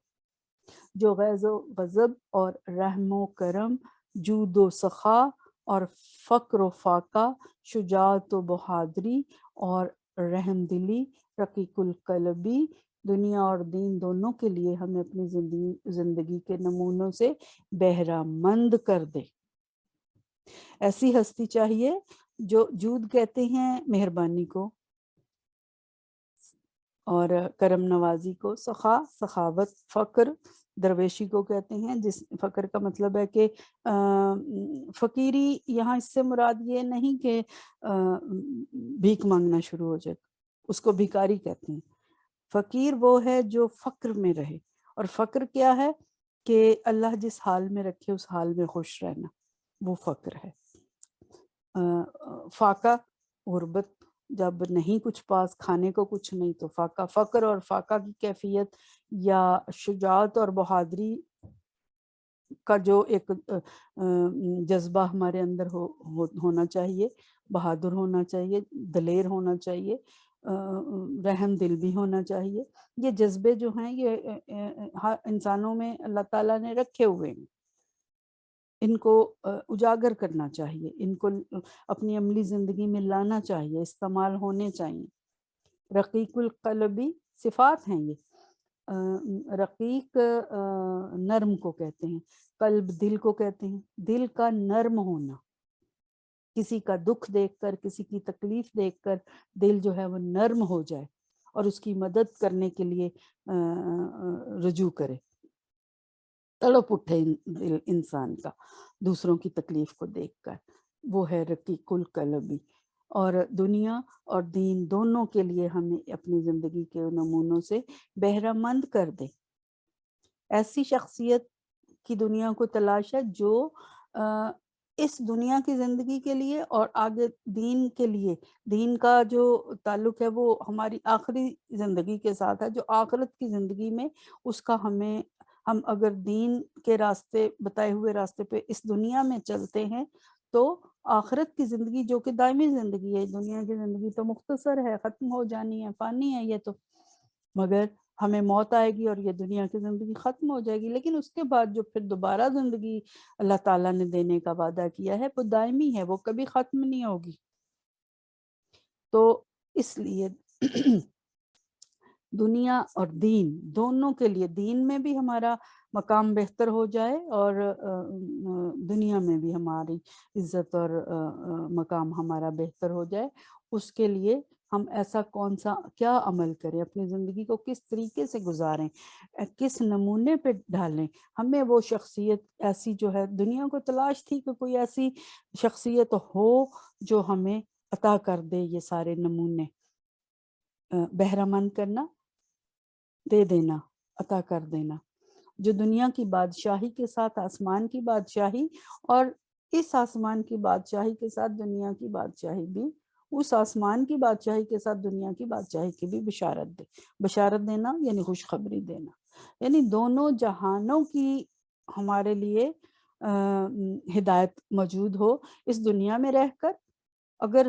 جو غیظ و غضب اور رحم و کرم، جود و سخا اور فقر و فاقہ، شجاعت و بہادری اور رحم دلی، رقیق القلبی، دنیا اور دین دونوں کے لیے ہمیں اپنی زندگی کے نمونوں سے بہرہ مند کر دے۔ ایسی ہستی چاہیے جو جود کہتے ہیں مہربانی کو، اور کرم نوازی کو، سخا سخاوت، فقر درویشی کو کہتے ہیں، جس فقر کا مطلب ہے کہ فقیری یہاں اس سے مراد یہ نہیں کہ بھیک مانگنا شروع ہو جائے، اس کو بھیکاری کہتے ہیں۔ فقیر وہ ہے جو فقر میں رہے، اور فقر کیا ہے کہ اللہ جس حال میں رکھے اس حال میں خوش رہنا، وہ فقر ہے۔ فاقہ غربت، جب نہیں کچھ پاس، کھانے کو کچھ نہیں تو فاقہ، فقر اور فاقہ کی کیفیت، یا شجاعت اور بہادری کا جو ایک جذبہ ہمارے اندر ہونا چاہیے، بہادر ہونا چاہیے، دلیر ہونا چاہیے، رحم دل بھی ہونا چاہیے۔ یہ جذبے جو ہیں یہ انسانوں میں اللہ تعالیٰ نے رکھے ہوئے ہیں، ان کو اجاگر کرنا چاہیے، ان کو اپنی عملی زندگی میں لانا چاہیے، استعمال ہونے چاہیے۔ رقیق القلبی صفات ہیں یہ۔ رقیق نرم کو کہتے ہیں، قلب دل کو کہتے ہیں، دل کا نرم ہونا، کسی کا دکھ دیکھ کر، کسی کی تکلیف دیکھ کر دل جو ہے وہ نرم ہو جائے اور اس کی مدد کرنے کے لیے رجوع کرے، تڑپ اٹھے دل انسان کا دوسروں کی تکلیف کو دیکھ کر، وہ ہے رقیق القلبی۔ اور دنیا اور دین دونوں کے لیے ہمیں اپنی زندگی کے نمونوں سے بہرہ مند کر دے۔ ایسی شخصیت کی دنیا کو تلاش ہے جو اس دنیا کی زندگی کے لیے اور آگے دین کے لیے، دین کا جو تعلق ہے وہ ہماری آخری زندگی کے ساتھ ہے، جو آخرت کی زندگی میں اس کا ہم اگر دین کے راستے، بتائے ہوئے راستے پہ اس دنیا میں چلتے ہیں تو آخرت کی زندگی جو کہ دائمی زندگی ہے، دنیا کی زندگی تو مختصر ہے، ختم ہو جانی ہے، فانی ہے یہ تو، مگر ہمیں موت آئے گی اور یہ دنیا کی زندگی ختم ہو جائے گی، لیکن اس کے بعد جو پھر دوبارہ زندگی اللہ تعالیٰ نے دینے کا وعدہ کیا ہے وہ دائمی ہے، وہ کبھی ختم نہیں ہوگی۔ تو اس لیے دنیا اور دین دونوں کے لیے، دین میں بھی ہمارا مقام بہتر ہو جائے اور دنیا میں بھی ہماری عزت اور مقام ہمارا بہتر ہو جائے، اس کے لیے ہم ایسا کون سا کیا عمل کریں، اپنی زندگی کو کس طریقے سے گزاریں، کس نمونے پہ ڈالیں۔ ہمیں وہ شخصیت ایسی جو ہے، دنیا کو تلاش تھی کہ کوئی ایسی شخصیت ہو جو ہمیں عطا کر دے یہ سارے نمونے، بہرہ مند کرنا، دے دینا، عطا کر دینا، جو دنیا کی بادشاہی کے ساتھ آسمان کی بادشاہی، اور اس آسمان کی بادشاہی کے ساتھ دنیا کی بادشاہی بھی، اس آسمان کی بادشاہی کے ساتھ دنیا کی بادشاہی کی بھی بشارت دے۔ بشارت دینا یعنی خوشخبری دینا، یعنی دونوں جہانوں کی ہمارے لیے ہدایت موجود ہو اس دنیا میں رہ کر۔ اگر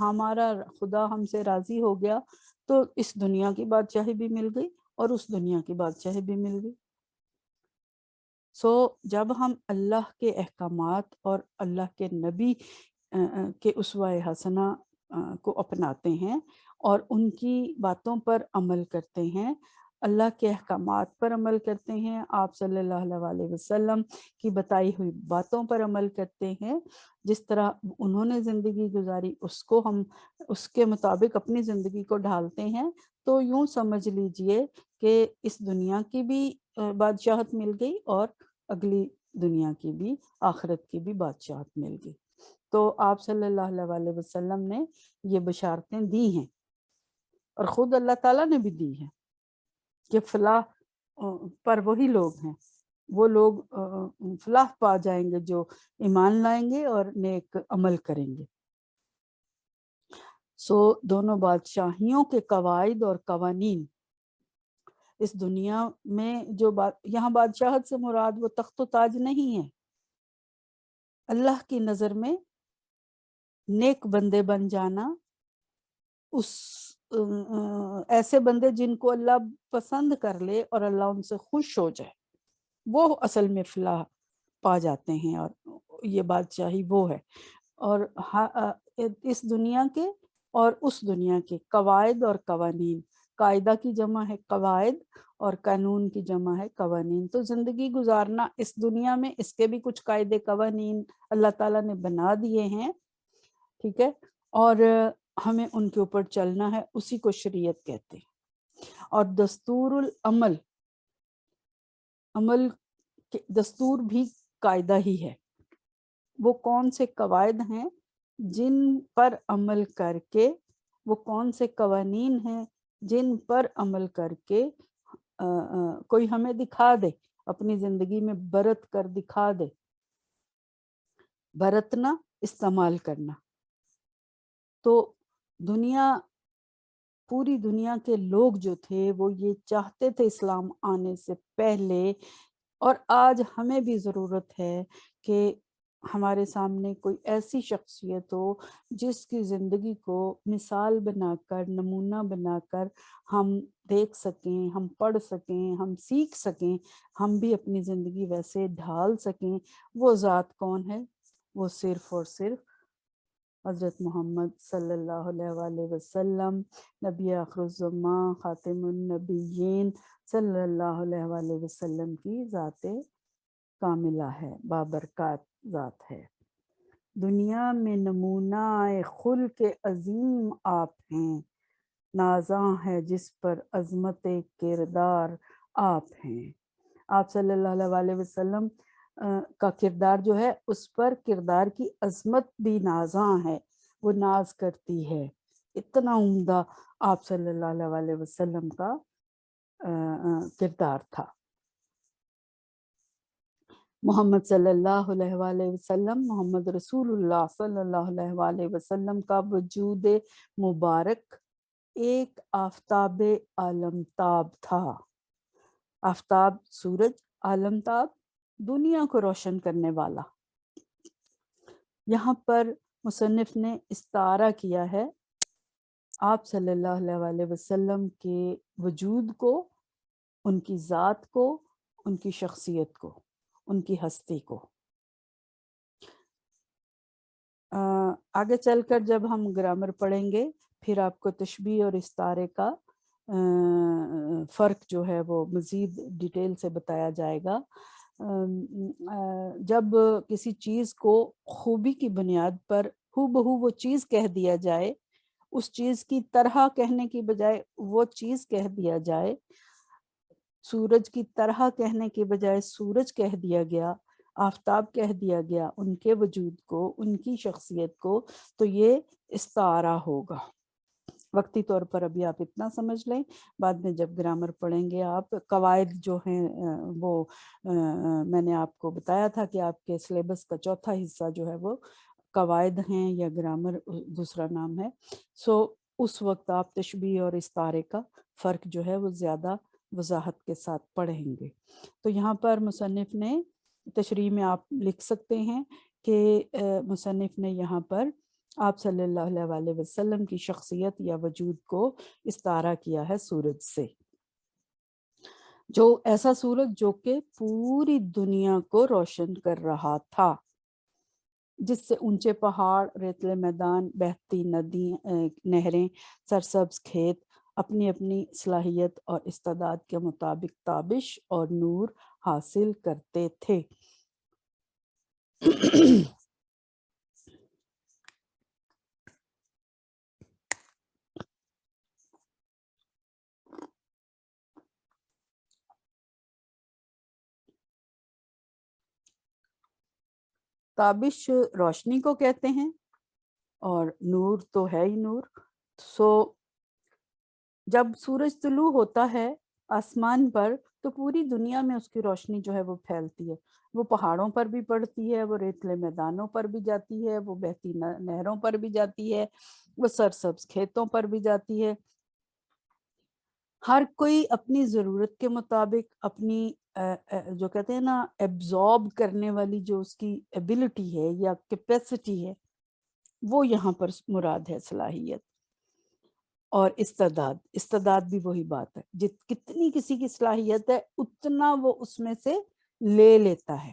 ہمارا خدا ہم سے راضی ہو گیا تو اس دنیا کی بادشاہی بھی مل گئی اور اس دنیا کی بادشاہی بھی مل گئی۔ جب ہم اللہ کے احکامات اور اللہ کے نبی کے اسوہ حسنہ کو اپناتے ہیں اور ان کی باتوں پر عمل کرتے ہیں، اللہ کے احکامات پر عمل کرتے ہیں، آپ صلی اللہ علیہ وسلم کی بتائی ہوئی باتوں پر عمل کرتے ہیں، جس طرح انہوں نے زندگی گزاری اس کو ہم اس کے مطابق اپنی زندگی کو ڈھالتے ہیں، تو یوں سمجھ لیجئے کہ اس دنیا کی بھی بادشاہت مل گئی اور اگلی دنیا کی بھی، آخرت کی بھی بادشاہت مل گئی۔ تو آپ صلی اللہ علیہ وسلم نے یہ بشارتیں دی ہیں، اور خود اللہ تعالیٰ نے بھی دی ہیں کہ فلاح پر وہی لوگ ہیں وہ لوگ فلاح پا جائیں گے جو ایمان لائیں گے اور نیک عمل کریں گے۔ دونوں بادشاہیوں کے قواعد اور قوانین اس دنیا میں جو یہاں بادشاہت سے مراد وہ تخت و تاج نہیں ہے، اللہ کی نظر میں نیک بندے بن جانا، اس ایسے بندے جن کو اللہ پسند کر لے اور اللہ ان سے خوش ہو جائے، وہ اصل میں فلاح پا جاتے ہیں، اور یہ بادشاہی وہ ہے۔ اور اس دنیا کے اور اس دنیا کے قواعد اور قوانین، قاعدہ کی جمع ہے قواعد اور قانون کی جمع ہے قوانین، تو زندگی گزارنا اس دنیا میں اس کے بھی کچھ قاعدے قوانین اللہ تعالیٰ نے بنا دیے ہیں، ٹھیک ہے، اور ہمیں ان کے اوپر چلنا ہے، اسی کو شریعت کہتے ہیں۔ اور دستور العمل، عمل دستور بھی قاعدہ ہی ہے، وہ کون سے قواعد ہیں جن پر عمل کر کے، وہ کون سے قوانین ہیں جن پر عمل کر کے کوئی ہمیں دکھا دے، اپنی زندگی میں برت کر دکھا دے، برتنا استعمال کرنا۔ تو پوری دنیا کے لوگ جو تھے وہ یہ چاہتے تھے اسلام آنے سے پہلے، اور آج ہمیں بھی ضرورت ہے کہ ہمارے سامنے کوئی ایسی شخصیت ہو جس کی زندگی کو مثال بنا کر، نمونہ بنا کر ہم دیکھ سکیں، ہم پڑھ سکیں، ہم سیکھ سکیں، ہم بھی اپنی زندگی ویسے ڈھال سکیں۔ وہ ذات کون ہے؟ وہ صرف اور صرف حضرت محمد صلی اللہ علیہ وآلہ وسلم، نبی آخر الزمان، خاتم النبیین صلی اللہ علیہ وآلہ وسلم کی ذات کاملہ ہے، بابرکات ذات ہے۔ دنیا میں نمونہ خلق عظیم آپ ہیں، نازاں ہے جس پر عظمت کردار آپ ہیں۔ آپ صلی اللہ علیہ وآلہ وسلم کا کردار جو ہے، اس پر کردار کی عظمت بھی نازاں ہے، وہ ناز کرتی ہے، اتنا عمدہ آپ صلی اللہ علیہ وآلہ وسلم کا کردار تھا۔ محمد صلی اللہ علیہ وآلہ وسلم، محمد رسول اللہ صلی اللہ علیہ وآلہ وسلم کا وجود مبارک ایک آفتاب عالمتاب تھا۔ آفتاب سورج، عالمتاب دنیا کو روشن کرنے والا۔ یہاں پر مصنف نے استعارہ کیا ہے آپ صلی اللہ علیہ وآلہ وسلم کے وجود کو، ان کی ذات کو، ان کی شخصیت کو، ان کی ہستی کو۔ آگے چل کر جب ہم گرامر پڑھیں گے پھر آپ کو تشبیہ اور استعارے کا فرق جو ہے وہ مزید ڈیٹیل سے بتایا جائے گا۔ جب کسی چیز کو خوبی کی بنیاد پر ہو بہو وہ چیز کہہ دیا جائے، اس چیز کی طرح کہنے کی بجائے وہ چیز کہہ دیا جائے، سورج کی طرح کہنے کی بجائے سورج کہہ دیا گیا، آفتاب کہہ دیا گیا، ان کے وجود کو، ان کی شخصیت کو، تو یہ استعارہ ہوگا۔ وقتی طور پر ابھی آپ اتنا سمجھ لیں، بعد میں جب گرامر پڑھیں گے آپ، قواعد جو ہیں وہ میں نے آپ کو بتایا تھا کہ آپ کے سلیبس کا چوتھا حصہ جو ہے وہ قواعد ہیں، یا گرامر دوسرا نام ہے۔ اس وقت آپ تشبیہ اور استعارے کا فرق جو ہے وہ زیادہ وضاحت کے ساتھ پڑھیں گے۔ تو یہاں پر مصنف نے تشریح میں آپ لکھ سکتے ہیں کہ مصنف نے یہاں پر آپ صلی اللہ علیہ وآلہ وسلم کی شخصیت یا وجود کو استعارہ کیا ہے سورج سے، جو ایسا سورج جو کہ پوری دنیا کو روشن کر رہا تھا، جس سے اونچے پہاڑ، ریتلے میدان، بہتی ندی، نہریں، سرسبز کھیت اپنی اپنی صلاحیت اور استعداد کے مطابق تابش اور نور حاصل کرتے تھے۔ تابش روشنی کو کہتے ہیں، اور نور تو ہے ہی نور۔ جب سورج طلوع ہوتا ہے آسمان پر تو پوری دنیا میں اس کی روشنی جو ہے وہ پھیلتی ہے، وہ پہاڑوں پر بھی پڑتی ہے، وہ ریتلے میدانوں پر بھی جاتی ہے، وہ بہتی نہروں پر بھی جاتی ہے، وہ سرسبز کھیتوں پر بھی جاتی ہے۔ ہر کوئی اپنی ضرورت کے مطابق اپنی جو کہتے ہیں نا ایبزارب کرنے والی جو اس کی ایبلٹی ہے یا کیپیسٹی ہے، وہ یہاں پر مراد ہے صلاحیت اور استعداد بھی وہی بات ہے، کتنی کسی کی صلاحیت ہے اتنا وہ اس میں سے لے لیتا ہے۔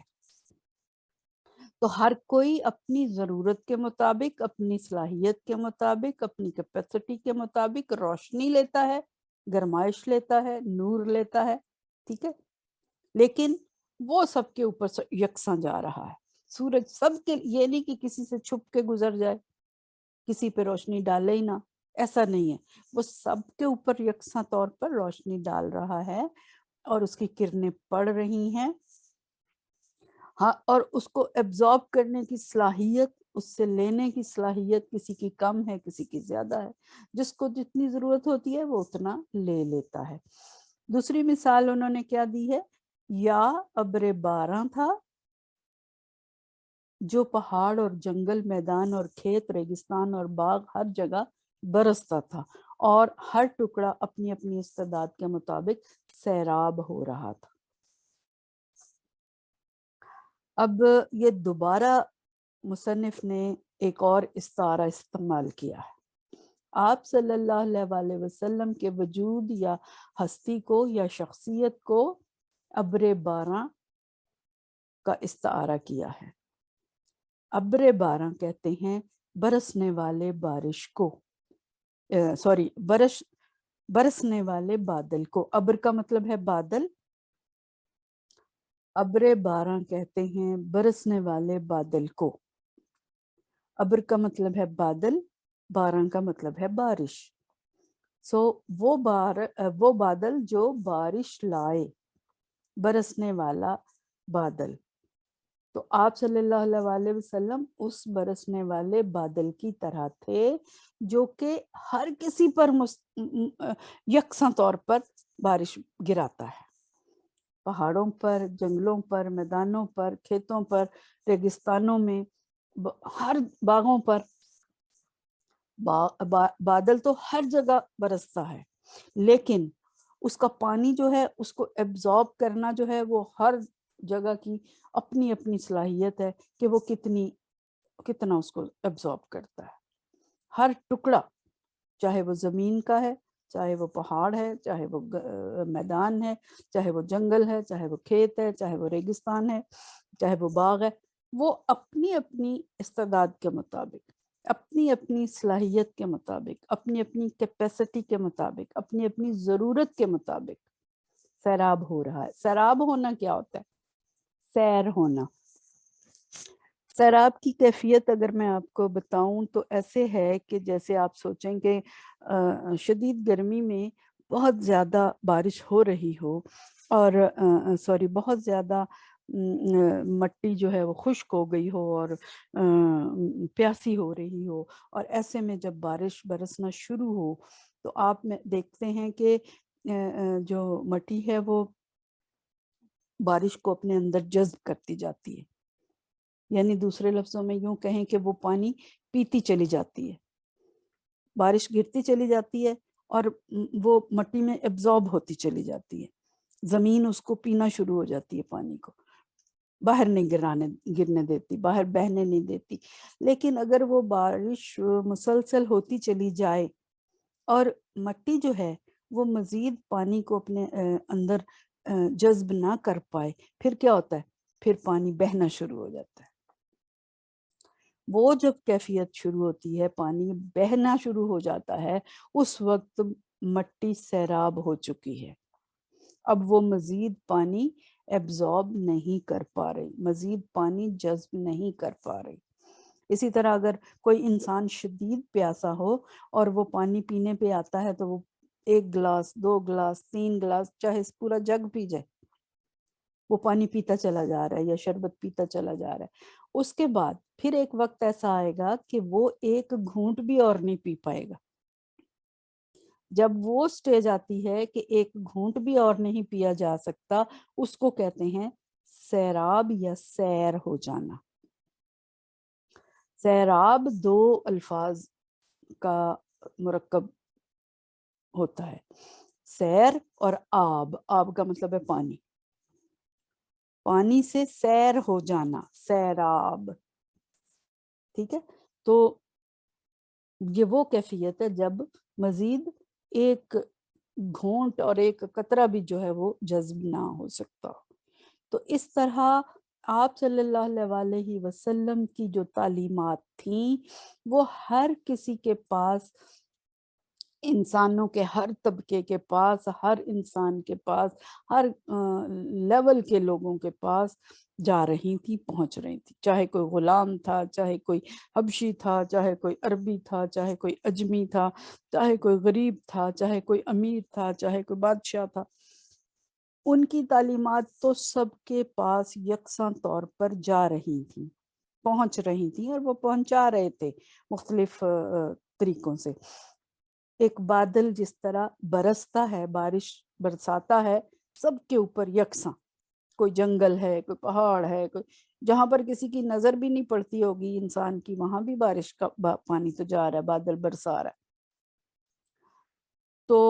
تو ہر کوئی اپنی ضرورت کے مطابق، اپنی صلاحیت کے مطابق، اپنی کیپیسٹی کے مطابق روشنی لیتا ہے، گرمائش لیتا ہے، نور لیتا ہے، ٹھیک ہے، لیکن وہ سب کے اوپر یکساں جا رہا ہے۔ سورج سب کے، یہ نہیں کہ کسی سے چھپ کے گزر جائے، کسی پہ روشنی ڈالے ہی نہ، ایسا نہیں ہے، وہ سب کے اوپر یکساں طور پر روشنی ڈال رہا ہے اور اس کی کرنیں پڑ رہی ہیں۔ ہاں، اور اس کو ایبزارب کرنے کی صلاحیت، اس سے لینے کی صلاحیت کسی کی کم ہے، کسی کی زیادہ ہے، جس کو جتنی ضرورت ہوتی ہے وہ اتنا لے لیتا ہے۔ دوسری مثال انہوں نے کیا دی ہے، یا ابر باراں تھا جو پہاڑ اور جنگل، میدان اور کھیت، ریگستان اور باغ ہر جگہ برستا تھا، اور ہر ٹکڑا اپنی اپنی استعداد کے مطابق سیراب ہو رہا تھا۔ اب یہ دوبارہ مصنف نے ایک اور استعارہ استعمال کیا ہے۔ آپ صلی اللہ علیہ وسلم کے وجود یا ہستی کو یا شخصیت کو ابر باراں کا استعارہ کیا ہے۔ ابر باراں کہتے ہیں برسنے والے بارش کو، برسنے والے بادل کو۔ ابر کا مطلب ہے بادل، ابر باراں کہتے ہیں برسنے والے بادل کو۔ ابر کا مطلب ہے بادل، باراں کا مطلب ہے بارش۔ وہ بادل جو بارش لائے، برسنے والا بادل۔ تو آپ صلی اللہ علیہ وسلم اس برسنے والے بادل کی طرح تھے جو کہ ہر کسی پر یکساں طور پر بارش گراتا ہے، پہاڑوں پر، جنگلوں پر، میدانوں پر، کھیتوں پر، ریگستانوں میں، ہر باغوں پر۔ بادل تو ہر جگہ برستا ہے، لیکن اس کا پانی جو ہے اس کو ایبزارب کرنا جو ہے وہ ہر جگہ کی اپنی اپنی صلاحیت ہے کہ وہ کتنا اس کو ایبزارب کرتا ہے۔ ہر ٹکڑا، چاہے وہ زمین کا ہے، چاہے وہ پہاڑ ہے، چاہے وہ میدان ہے، چاہے وہ جنگل ہے، چاہے وہ کھیت ہے، چاہے وہ ریگستان ہے، چاہے وہ باغ ہے، وہ اپنی اپنی استعداد کے مطابق، اپنی اپنی صلاحیت کے مطابق، اپنی اپنی کیپیسٹی کے مطابق، اپنی اپنی ضرورت کے مطابق سیراب ہو رہا ہے۔ سیراب ہونا کیا ہوتا ہے؟ سیر ہونا۔ سیراب کی کیفیت اگر میں آپ کو بتاؤں تو ایسے ہے کہ جیسے آپ سوچیں کہ شدید گرمی میں بہت زیادہ بارش ہو رہی ہو، اور بہت زیادہ مٹی جو ہے وہ خشک ہو گئی ہو اور پیاسی ہو رہی ہو، اور ایسے میں جب بارش برسنا شروع ہو تو آپ دیکھتے ہیں کہ جو مٹی ہے وہ بارش کو اپنے اندر جذب کرتی جاتی ہے، یعنی دوسرے لفظوں میں یوں کہیں کہ وہ پانی پیتی چلی جاتی ہے، بارش گرتی چلی جاتی ہے اور وہ مٹی میں ایبزارب ہوتی چلی جاتی ہے، زمین اس کو پینا شروع ہو جاتی ہے، پانی کو باہر نہیں گرنے دیتی، باہر بہنے نہیں دیتی۔ لیکن اگر وہ بارش مسلسل ہوتی چلی جائے اور مٹی جو ہے وہ مزید پانی کو اپنے اندر جذب نہ کر پائے، پھر کیا ہوتا ہے؟ پھر پانی بہنا شروع ہو جاتا ہے۔ وہ جب کیفیت شروع ہوتی ہے، پانی بہنا شروع ہو جاتا ہے، اس وقت مٹی سیراب ہو چکی ہے، اب وہ مزید پانی ایبزارب نہیں کر پا رہی، مزید پانی جذب نہیں کر پا رہی۔ اسی طرح اگر کوئی انسان شدید پیاسا ہو اور وہ پانی پینے پہ آتا ہے تو وہ 1 گلاس، 2 گلاس، 3 گلاس، چاہے پورا جگ پی جائے، وہ پانی پیتا چلا جا رہا ہے یا شربت پیتا چلا جا رہا ہے۔ اس کے بعد پھر ایک وقت ایسا آئے گا کہ وہ 1 گھونٹ بھی اور نہیں پی پائے گا، جب وہ سٹیج آتی ہے کہ ایک گھونٹ بھی اور نہیں پیا جا سکتا، اس کو کہتے ہیں سیراب یا سیر ہو جانا۔ سیراب 2 الفاظ کا مرکب ہوتا ہے، سیر اور آب۔ آب کا مطلب ہے پانی، پانی سے سیر ہو جانا، سیراب، ٹھیک ہے۔ تو یہ وہ کیفیت ہے جب مزید ایک گھونٹ اور ایک قطرہ بھی جو ہے وہ جذب نہ ہو سکتا۔ تو اس طرح آپ صلی اللہ علیہ وسلم کی جو تعلیمات تھیں وہ ہر کسی کے پاس، انسانوں کے ہر طبقے کے پاس، ہر انسان کے پاس، ہر لیول کے لوگوں کے پاس جا رہی تھی، پہنچ رہی تھی، چاہے کوئی غلام تھا، چاہے کوئی حبشی تھا، چاہے کوئی عربی تھا، چاہے کوئی اجمی تھا، چاہے کوئی غریب تھا، چاہے کوئی امیر تھا، چاہے کوئی بادشاہ تھا، ان کی تعلیمات تو سب کے پاس یکساں طور پر جا رہی تھیں، پہنچ رہی تھیں، اور وہ پہنچا رہے تھے مختلف طریقوں سے۔ ایک بادل جس طرح برستا ہے، بارش برساتا ہے سب کے اوپر یکساں، کوئی جنگل ہے، کوئی پہاڑ ہے، کوئی جہاں پر کسی کی نظر بھی نہیں پڑتی ہوگی انسان کی، وہاں بھی بارش کا پانی تو جا رہا ہے، بادل برسا رہا ہے۔ تو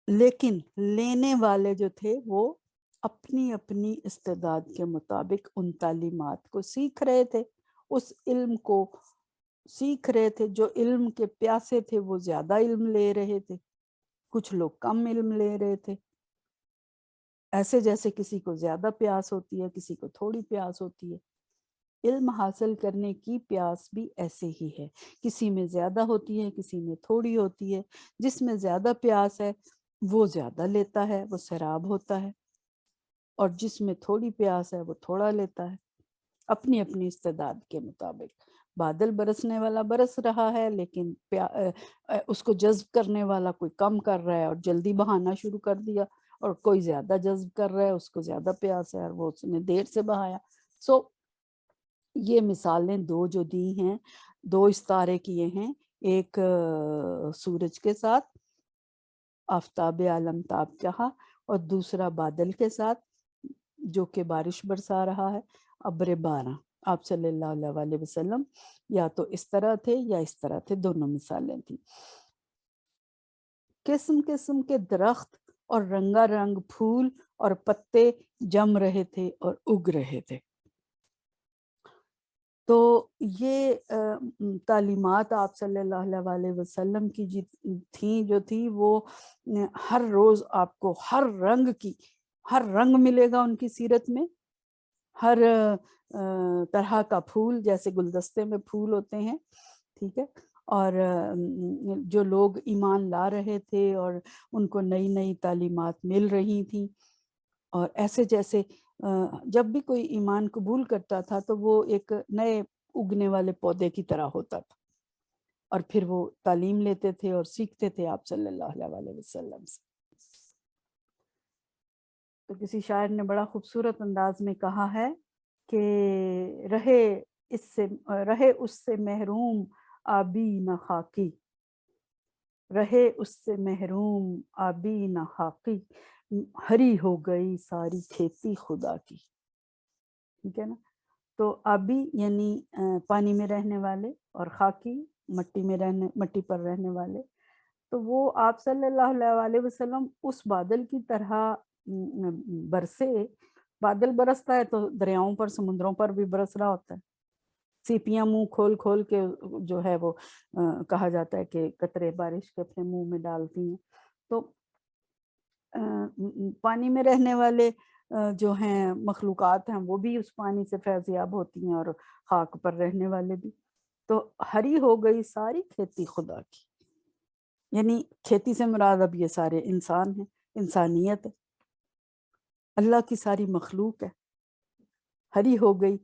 لیکن لینے والے جو تھے وہ اپنی اپنی استعداد کے مطابق ان تعلیمات کو سیکھ رہے تھے، اس علم کو سیکھ رہے تھے۔ جو علم کے پیاسے تھے وہ زیادہ علم لے رہے تھے، کچھ لوگ کم علم لے رہے تھے، ایسے جیسے کسی کو زیادہ پیاس ہوتی ہے، کسی کو تھوڑی پیاس ہوتی ہے۔ علم حاصل کرنے کی پیاس بھی ایسے ہی ہے، کسی میں زیادہ ہوتی ہے، کسی میں تھوڑی ہوتی ہے۔ جس میں زیادہ پیاس ہے وہ زیادہ لیتا ہے، وہ سیراب ہوتا ہے، اور جس میں تھوڑی پیاس ہے وہ تھوڑا لیتا ہے، اپنی اپنی استعداد کے مطابق۔ بادل برسنے والا برس رہا ہے، لیکن اس کو جذب کرنے والا کوئی کم کر رہا ہے اور جلدی بہانا شروع کر دیا، اور کوئی زیادہ جذب کر رہا ہے، اس کو زیادہ پیاس ہے اور وہ اس نے دیر سے بہایا۔ یہ مثالیں 2 جو دی ہیں، 2 استعارے کیے ہیں، ایک سورج کے ساتھ، آفتاب عالمتاب کہا، اور دوسرا بادل کے ساتھ جو کہ بارش برسا رہا ہے، ابر بارہ۔ آپ صلی اللہ علیہ وسلم یا تو اس طرح تھے یا اس طرح تھے، دونوں مثالیں تھیں۔ قسم قسم کے درخت اور رنگا رنگ پھول اور پتے جم رہے تھے اور اگ رہے تھے۔ تو یہ تعلیمات آپ صلی اللہ علیہ وسلم کی تھیں، جو تھی وہ ہر روز آپ کو ہر رنگ ملے گا ان کی سیرت میں، ہر طرح کا پھول، جیسے گلدستے میں پھول ہوتے ہیں، ٹھیک ہے، اور جو لوگ ایمان لا رہے تھے اور ان کو نئی نئی تعلیمات مل رہی تھیں، اور ایسے جیسے جب بھی کوئی ایمان قبول کرتا تھا تو وہ ایک نئے اگنے والے پودے کی طرح ہوتا تھا، اور پھر وہ تعلیم لیتے تھے اور سیکھتے تھے آپ صلی اللہ علیہ وسلم سے۔ تو کسی شاعر نے بڑا خوبصورت انداز میں کہا ہے کہ رہے اس سے محروم آبی نہ خاکی، رہے اس سے محروم آبی نہ خاکی، ہری ہو گئی ساری کھیتی خدا کی، ٹھیک ہے نا۔ تو آبی یعنی پانی میں رہنے والے، اور خاکی مٹی پر رہنے والے۔ تو وہ آپ صلی اللہ علیہ وسلم اس بادل کی طرح برسے۔ بادل برستا ہے تو دریاؤں پر، سمندروں پر بھی برس رہا ہوتا ہے، سیپیاں منہ کھول کھول کے جو ہے وہ کہا جاتا ہے کہ قطرے بارش کے اپنے منہ میں ڈالتی ہیں۔ تو پانی میں رہنے والے جو ہیں مخلوقات ہیں وہ بھی اس پانی سے فیض یاب ہوتی ہیں، اور خاک پر رہنے والے بھی۔ تو ہری ہو گئی ساری کھیتی خدا کی، یعنی کھیتی سے مراد اب یہ سارے انسان ہیں، انسانیت ہے، اللہ کی ساری مخلوق ہے، ہری ہو گئی۔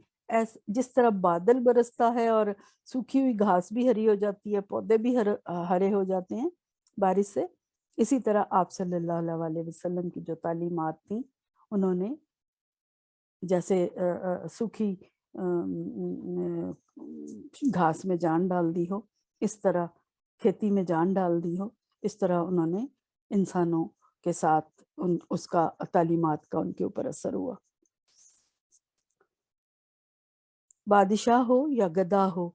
جس طرح بادل برستا ہے اور سوکھی ہوئی گھاس بھی ہری ہو جاتی ہے، پودے بھی ہرے ہو جاتے ہیں بارش سے، اسی طرح آپ صلی اللہ علیہ وسلم کی جو تعلیمات تھیں، انہوں نے جیسے سوکھی گھاس میں جان ڈال دی ہو، اس طرح کھیتی میں جان ڈال دی ہو، اس طرح انہوں نے انسانوں کے ساتھ اس کا تعلیمات کا ان کے اوپر اثر ہوا۔ بادشاہ ہو یا گدا ہو،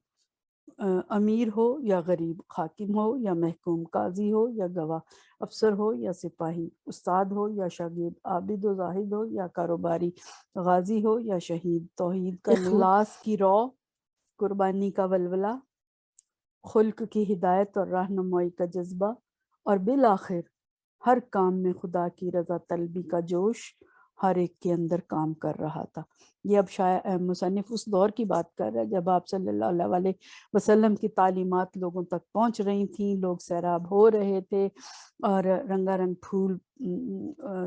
امیر ہو یا غریب، حاکم ہو یا محکوم، قاضی ہو یا گواہ، افسر ہو یا سپاہی، استاد ہو یا شاگرد، عابد و زاہد ہو یا کاروباری، غازی ہو یا شہید، توحید کا نور، اخلاص کی رو، قربانی کا ولولہ، خلق کی ہدایت اور رہنمائی کا جذبہ، اور بالآخر ہر کام میں خدا کی رضا طلبی کا جوش ہر ایک کے اندر کام کر رہا تھا۔ یہ اب شاید مصنف اس دور کی بات کر رہا ہے جب آپ صلی اللہ علیہ وسلم کی تعلیمات لوگوں تک پہنچ رہی تھیں، لوگ سیراب ہو رہے تھے اور رنگا رنگ پھول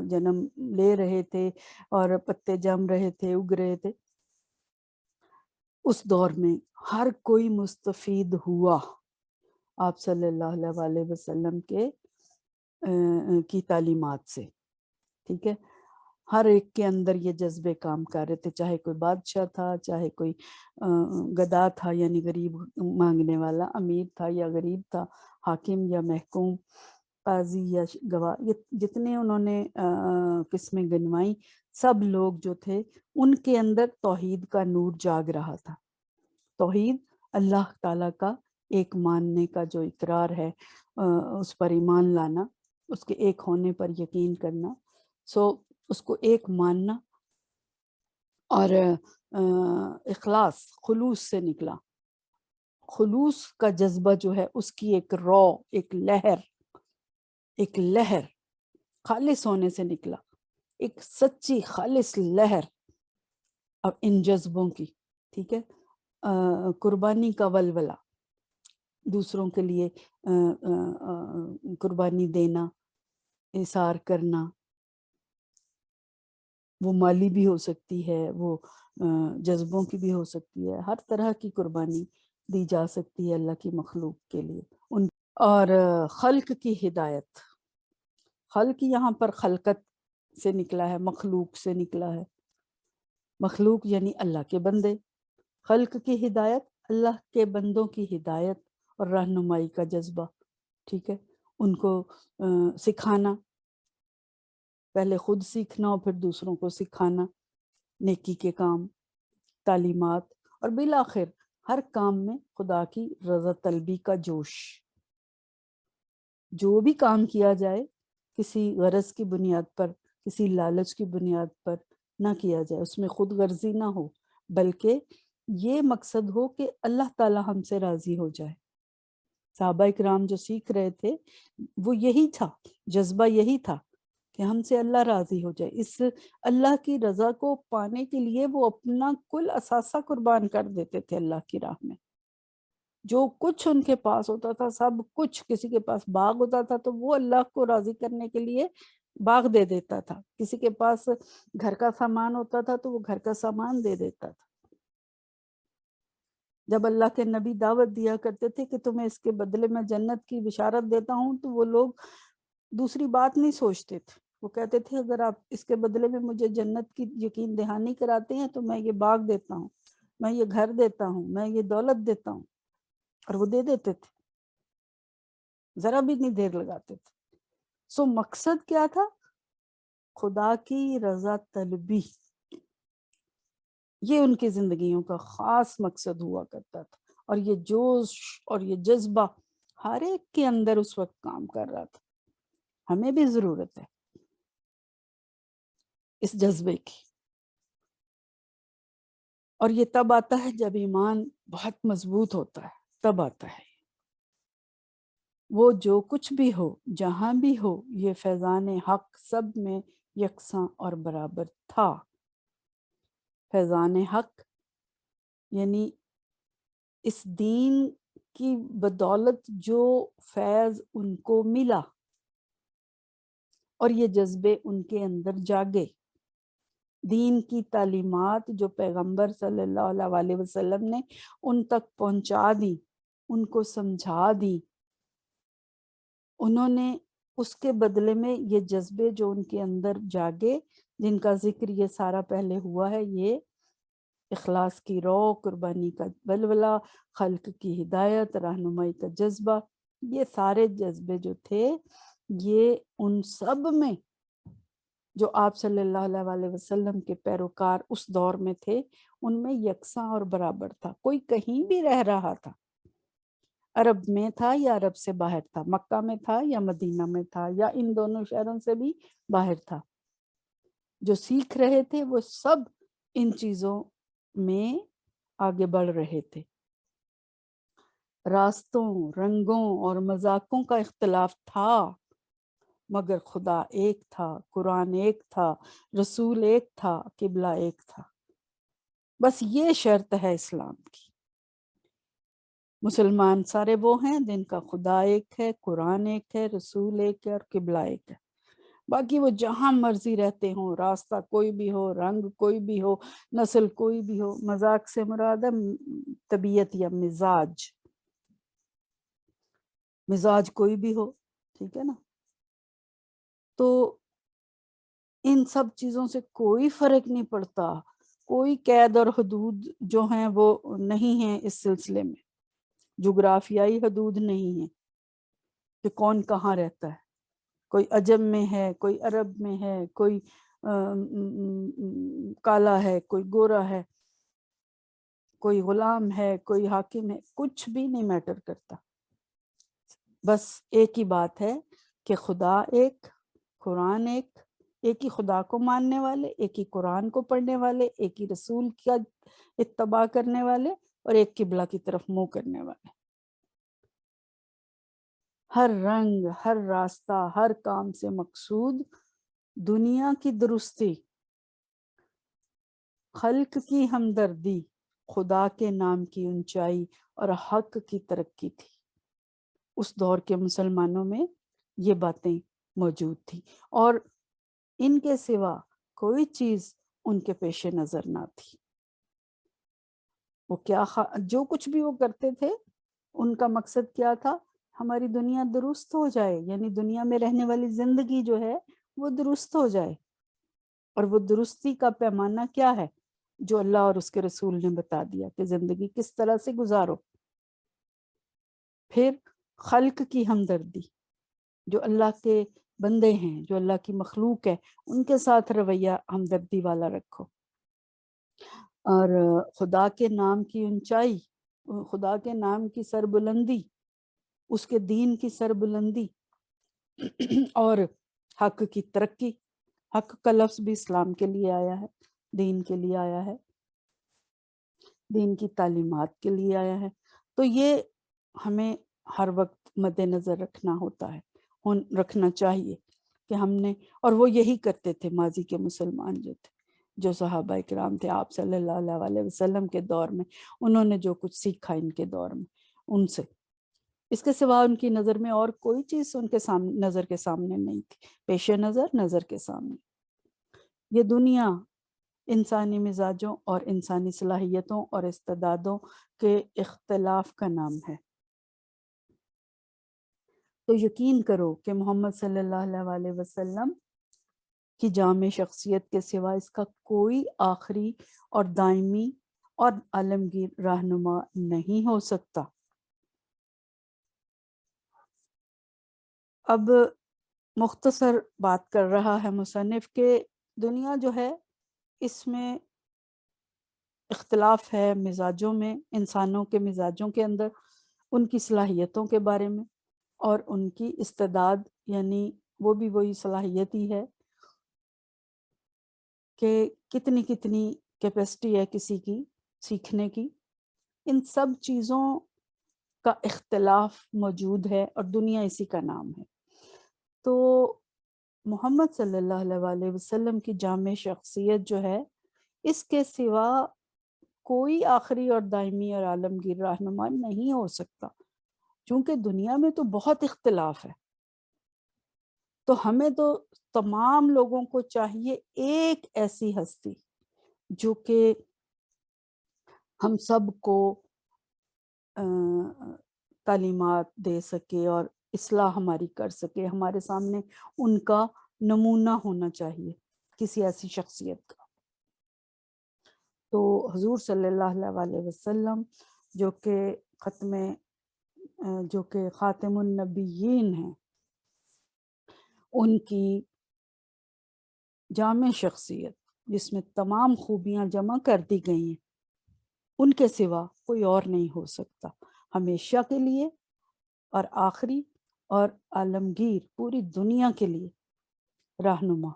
جنم لے رہے تھے اور پتے جم رہے تھے، اگ رہے تھے۔ اس دور میں ہر کوئی مستفید ہوا آپ صلی اللہ علیہ وسلم کے کی تعلیمات سے، ٹھیک ہے۔ ہر ایک کے اندر یہ جذبے کام کر رہے تھے، چاہے کوئی بادشاہ تھا، چاہے کوئی گدا تھا یعنی غریب مانگنے والا، امیر تھا یا غریب تھا، حاکم یا محکوم، قاضی یا گواہ، یہ جتنے انہوں نے قسمیں گنوائیں، سب لوگ جو تھے ان کے اندر توحید کا نور جاگ رہا تھا۔ توحید اللہ تعالیٰ کا ایک ماننے کا جو اقرار ہے، اس پر ایمان لانا، اس کے ایک ہونے پر یقین کرنا، اس کو ایک ماننا، اور اخلاص، خلوص سے نکلا۔ خلوص کا جذبہ جو ہے اس کی ایک رو، ایک لہر خالص ہونے سے نکلا، ایک سچی خالص لہر اب ان جذبوں کی، ٹھیک ہے۔ قربانی کا ولولہ، دوسروں کے لیے قربانی دینا، اثار کرنا، وہ مالی بھی ہو سکتی ہے، وہ جذبوں کی بھی ہو سکتی ہے، ہر طرح کی قربانی دی جا سکتی ہے اللہ کی مخلوق کے لیے۔ اور خلق کی ہدایت، خلق یہاں پر خلقت سے نکلا ہے، مخلوق سے نکلا ہے، مخلوق یعنی اللہ کے بندے، خلق کی ہدایت اللہ کے بندوں کی ہدایت اور رہنمائی کا جذبہ، ٹھیک ہے۔ ان کو سکھانا، پہلے خود سیکھنا اور پھر دوسروں کو سکھانا، نیکی کے کام، تعلیمات، اور بالآخر ہر کام میں خدا کی رضا طلبی کا جوش۔ جو بھی کام کیا جائے کسی غرض کی بنیاد پر، کسی لالچ کی بنیاد پر نہ کیا جائے، اس میں خود غرضی نہ ہو، بلکہ یہ مقصد ہو کہ اللہ تعالی ہم سے راضی ہو جائے۔ صحابہ اکرام جو سیکھ رہے تھے وہ یہی تھا، جذبہ یہی تھا کہ ہم سے اللہ راضی ہو جائے۔ اس اللہ کی رضا کو پانے کے لیے وہ اپنا کل اثاثہ قربان کر دیتے تھے اللہ کی راہ میں۔ جو کچھ ان کے پاس ہوتا تھا، سب کچھ، کسی کے پاس باغ ہوتا تھا تو وہ اللہ کو راضی کرنے کے لیے باغ دے دیتا تھا، کسی کے پاس گھر کا سامان ہوتا تھا تو وہ گھر کا سامان دے دیتا تھا۔ جب اللہ کے نبی دعوت دیا کرتے تھے کہ تمہیں اس کے بدلے میں جنت کی بشارت دیتا ہوں، تو وہ لوگ دوسری بات نہیں سوچتے تھے، وہ کہتے تھے اگر آپ اس کے بدلے میں مجھے جنت کی یقین دہانی کراتے ہیں تو میں یہ باغ دیتا ہوں، میں یہ گھر دیتا ہوں، میں یہ دولت دیتا ہوں، اور وہ دے دیتے تھے، ذرا بھی نہیں دیر لگاتے تھے۔ سو مقصد کیا تھا؟ خدا کی رضا طلبی، یہ ان کی زندگیوں کا خاص مقصد ہوا کرتا تھا، اور یہ جوش اور یہ جذبہ ہر ایک کے اندر اس وقت کام کر رہا تھا۔ ہمیں بھی ضرورت ہے اس جذبے کی، اور یہ تب آتا ہے جب ایمان بہت مضبوط ہوتا ہے، تب آتا ہے۔ وہ جو کچھ بھی ہو، جہاں بھی ہو، یہ فیضان حق سب میں یکساں اور برابر تھا۔ فیضان حق یعنی اس دین کی بدولت جو فیض ان کو ملا اور یہ جذبے ان کے اندر جاگے، دین کی تعلیمات جو پیغمبر صلی اللہ علیہ وسلم نے ان تک پہنچا دی، ان کو سمجھا دی، انہوں نے اس کے بدلے میں یہ جذبے جو ان کے اندر جاگے، جن کا ذکر یہ سارا پہلے ہوا ہے، یہ اخلاص کی رو، قربانی کا ولولہ، خلق کی ہدایت، رہنمائی کا جذبہ، یہ سارے جذبے جو تھے یہ ان سب میں جو آپ صلی اللہ علیہ وسلم کے پیروکار اس دور میں تھے ان میں یکساں اور برابر تھا. کوئی کہیں بھی رہ رہا تھا، عرب میں تھا یا عرب سے باہر تھا، مکہ میں تھا یا مدینہ میں تھا یا ان دونوں شہروں سے بھی باہر تھا، جو سیکھ رہے تھے وہ سب ان چیزوں میں آگے بڑھ رہے تھے. راستوں، رنگوں اور مذاقوں کا اختلاف تھا مگر خدا ایک تھا، قرآن ایک تھا، رسول ایک تھا، قبلہ ایک تھا. بس یہ شرط ہے اسلام کی. مسلمان سارے وہ ہیں جن کا خدا ایک ہے، قرآن ایک ہے، رسول ایک ہے اور قبلہ ایک ہے. باقی وہ جہاں مرضی رہتے ہوں، راستہ کوئی بھی ہو، رنگ کوئی بھی ہو، نسل کوئی بھی ہو. مذاق سے مراد ہے طبیعت یا مزاج، مزاج کوئی بھی ہو، ٹھیک ہے نا. تو ان سب چیزوں سے کوئی فرق نہیں پڑتا، کوئی قید اور حدود جو ہیں وہ نہیں ہیں اس سلسلے میں. جغرافیائی حدود نہیں ہیں کہ کون کہاں رہتا ہے، کوئی عجم میں ہے، کوئی عرب میں ہے، کوئی کالا ہے، کوئی گورا ہے، کوئی غلام ہے، کوئی حاکم ہے، کچھ بھی نہیں میٹر کرتا. بس ایک ہی بات ہے کہ خدا ایک، قرآن ایک، ایک ہی خدا کو ماننے والے، ایک ہی قرآن کو پڑھنے والے، ایک ہی رسول کا اتباع کرنے والے اور ایک قبلہ کی طرف منہ کرنے والے. ہر رنگ، ہر راستہ، ہر کام سے مقصود دنیا کی درستی، خلق کی ہمدردی، خدا کے نام کی اونچائی اور حق کی ترقی تھی. اس دور کے مسلمانوں میں یہ باتیں موجود تھی اور ان کے سوا کوئی چیز ان کے پیش نظر نہ تھی. وہ کیا جو کچھ بھی وہ کرتے تھے ان کا مقصد کیا تھا؟ ہماری دنیا درست ہو جائے، یعنی دنیا میں رہنے والی زندگی جو ہے وہ درست ہو جائے. اور وہ درستی کا پیمانہ کیا ہے؟ جو اللہ اور اس کے رسول نے بتا دیا کہ زندگی کس طرح سے گزارو. پھر خلق کی ہمدردی، جو اللہ کے بندے ہیں، جو اللہ کی مخلوق ہے، ان کے ساتھ رویہ ہمدردی والا رکھو. اور خدا کے نام کی اونچائی، خدا کے نام کی سربلندی، اس کے دین کی سربلندی اور حق کی ترقی. حق کا لفظ بھی اسلام کے لیے آیا ہے، دین کے لیے آیا ہے، دین کی تعلیمات کے لیے آیا ہے. تو یہ ہمیں ہر وقت مد نظر رکھنا ہوتا ہے، رکھنا چاہیے کہ ہم نے، اور وہ یہی کرتے تھے ماضی کے مسلمان جو تھے، جو صحابہ کرام تھے آپ صلی اللہ علیہ وسلم کے دور میں، انہوں نے جو کچھ سیکھا ان کے دور میں ان سے، اس کے سوا ان کی نظر میں اور کوئی چیز ان کے سامنے، نظر کے سامنے نہیں تھی، پیش نظر، نظر کے سامنے. یہ دنیا انسانی مزاجوں اور انسانی صلاحیتوں اور استعدادوں کے اختلاف کا نام ہے. تو یقین کرو کہ محمد صلی اللہ علیہ وسلم کی جامع شخصیت کے سوا اس کا کوئی آخری اور دائمی اور عالمگیر رہنما نہیں ہو سکتا. اب مختصر بات کر رہا ہے مصنف کہ دنیا جو ہے اس میں اختلاف ہے مزاجوں میں، انسانوں کے مزاجوں کے اندر، ان کی صلاحیتوں کے بارے میں اور ان کی استعداد، یعنی وہ بھی وہی صلاحیت ہی ہے کہ کتنی کیپیسٹی ہے کسی کی سیکھنے کی. ان سب چیزوں کا اختلاف موجود ہے اور دنیا اسی کا نام ہے. تو محمد صلی اللہ علیہ وسلم کی جامع شخصیت جو ہے اس کے سوا کوئی آخری اور دائمی اور عالمگیر رہنما نہیں ہو سکتا، چونکہ دنیا میں تو بہت اختلاف ہے. تو ہمیں تو تمام لوگوں کو چاہیے ایک ایسی ہستی جو کہ ہم سب کو تعلیمات دے سکے اور اصلاح ہماری کر سکے. ہمارے سامنے ان کا نمونہ ہونا چاہیے، کسی ایسی شخصیت کا. تو حضور صلی اللہ علیہ وسلم جو کہ ختم جو کہ خاتم النبیین ہیں، ان کی جامع شخصیت جس میں تمام خوبیاں جمع کر دی گئی ہیں، ان کے سوا کوئی اور نہیں ہو سکتا، ہمیشہ کے لیے اور آخری اور عالمگیر پوری دنیا کے لیے رہنما،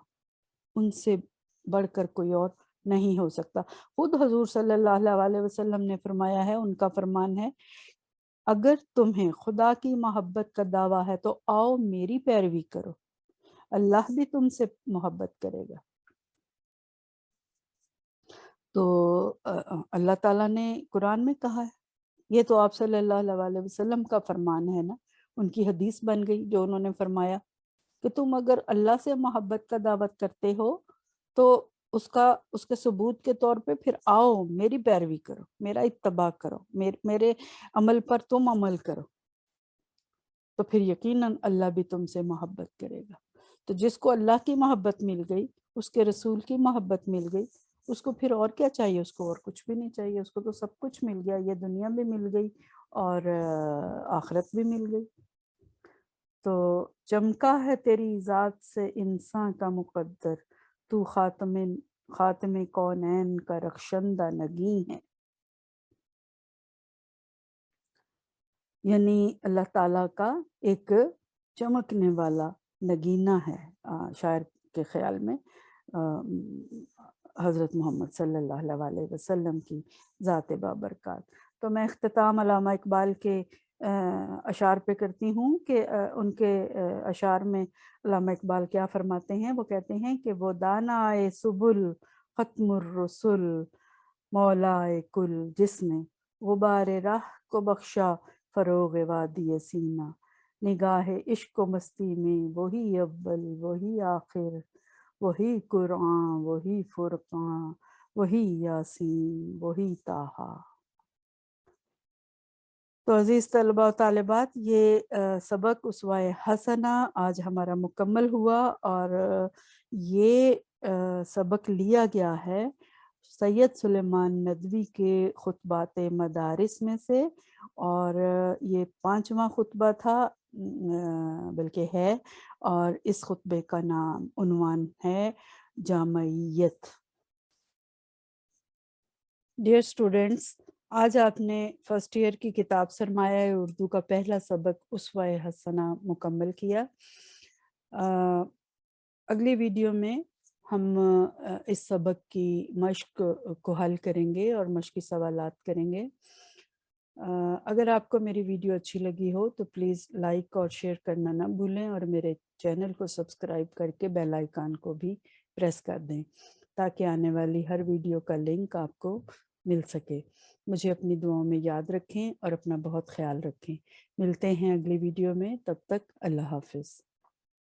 ان سے بڑھ کر کوئی اور نہیں ہو سکتا۔ خود حضور صلی اللہ علیہ وسلم نے فرمایا ہے، ان کا فرمان ہے، اگر تمہیں خدا کی محبت کا دعویٰ ہے تو آؤ میری پیروی کرو، اللہ بھی تم سے محبت کرے گا۔ تو اللہ تعالیٰ نے قرآن میں کہا ہے، یہ تو آپ صلی اللہ علیہ وسلم کا فرمان ہے نا، ان کی حدیث بن گئی جو انہوں نے فرمایا کہ تم اگر اللہ سے محبت کا دعوت کرتے ہو تو اس کے ثبوت کے طور پہ پھر آؤ میری پیروی کرو، میرا اتباع کرو، میرے عمل پر تم عمل کرو، تو پھر یقیناً اللہ بھی تم سے محبت کرے گا۔ تو جس کو اللہ کی محبت مل گئی، اس کے رسول کی محبت مل گئی، اس کو پھر اور کیا چاہیے؟ اس کو اور کچھ بھی نہیں چاہیے، اس کو تو سب کچھ مل گیا، یہ دنیا بھی مل گئی اور آخرت بھی مل گئی۔ تو چمکا ہے تیری ذات سے انسان کا مقدر، تو خاتم کونین کا رخشندہ نگیں ہے۔ یعنی اللہ تعالیٰ کا ایک چمکنے والا نگینہ ہے، شاعر کے خیال میں حضرت محمد صلی اللہ علیہ وسلم کی ذات بابرکات۔ تو میں اختتام علامہ اقبال کے اشعار پہ کرتی ہوں کہ ان کے اشعار میں علامہ اقبال کیا فرماتے ہیں۔ وہ کہتے ہیں کہ وہ دانائے سبل ختم الرسل مولائے کل، جس نے غبار راہ کو بخشا فروغ وادی سینہ، نگاہ عشق و مستی میں وہی اول وہی آخر، وہی قرآن وہی فرقان وہی یاسین وہی طٰہٰ۔ تو عزیز طلباء و طالبات، یہ سبق اسوہ حسنہ آج ہمارا مکمل ہوا، اور یہ سبق لیا گیا ہے سید سلیمان ندوی کے خطبات مدارس میں سے، اور یہ 5واں خطبہ تھا بلکہ ہے، اور اس خطبے کا نام عنوان ہے جامعیت۔ ڈیئر اسٹوڈنٹس، آج آپ نے فرسٹ ایئر کی کتاب سرمایہ اردو کا پہلا سبق اسوہ حسنہ مکمل کیا۔ اگلی ویڈیو میں ہم اس سبق کی مشق کو حل کریں گے اور مشقی سوالات کریں گے۔ اگر آپ کو میری ویڈیو اچھی لگی ہو تو پلیز لائک اور شیئر کرنا نہ بھولیں، اور میرے چینل کو سبسکرائب کر کے بیل آئیکن کو بھی پریس کر دیں تاکہ آنے والی ہر ویڈیو کا لنک آپ کو مل سکے۔ مجھے اپنی دعاؤں میں یاد رکھیں اور اپنا بہت خیال رکھیں۔ ملتے ہیں اگلی ویڈیو میں، تب تک اللہ حافظ۔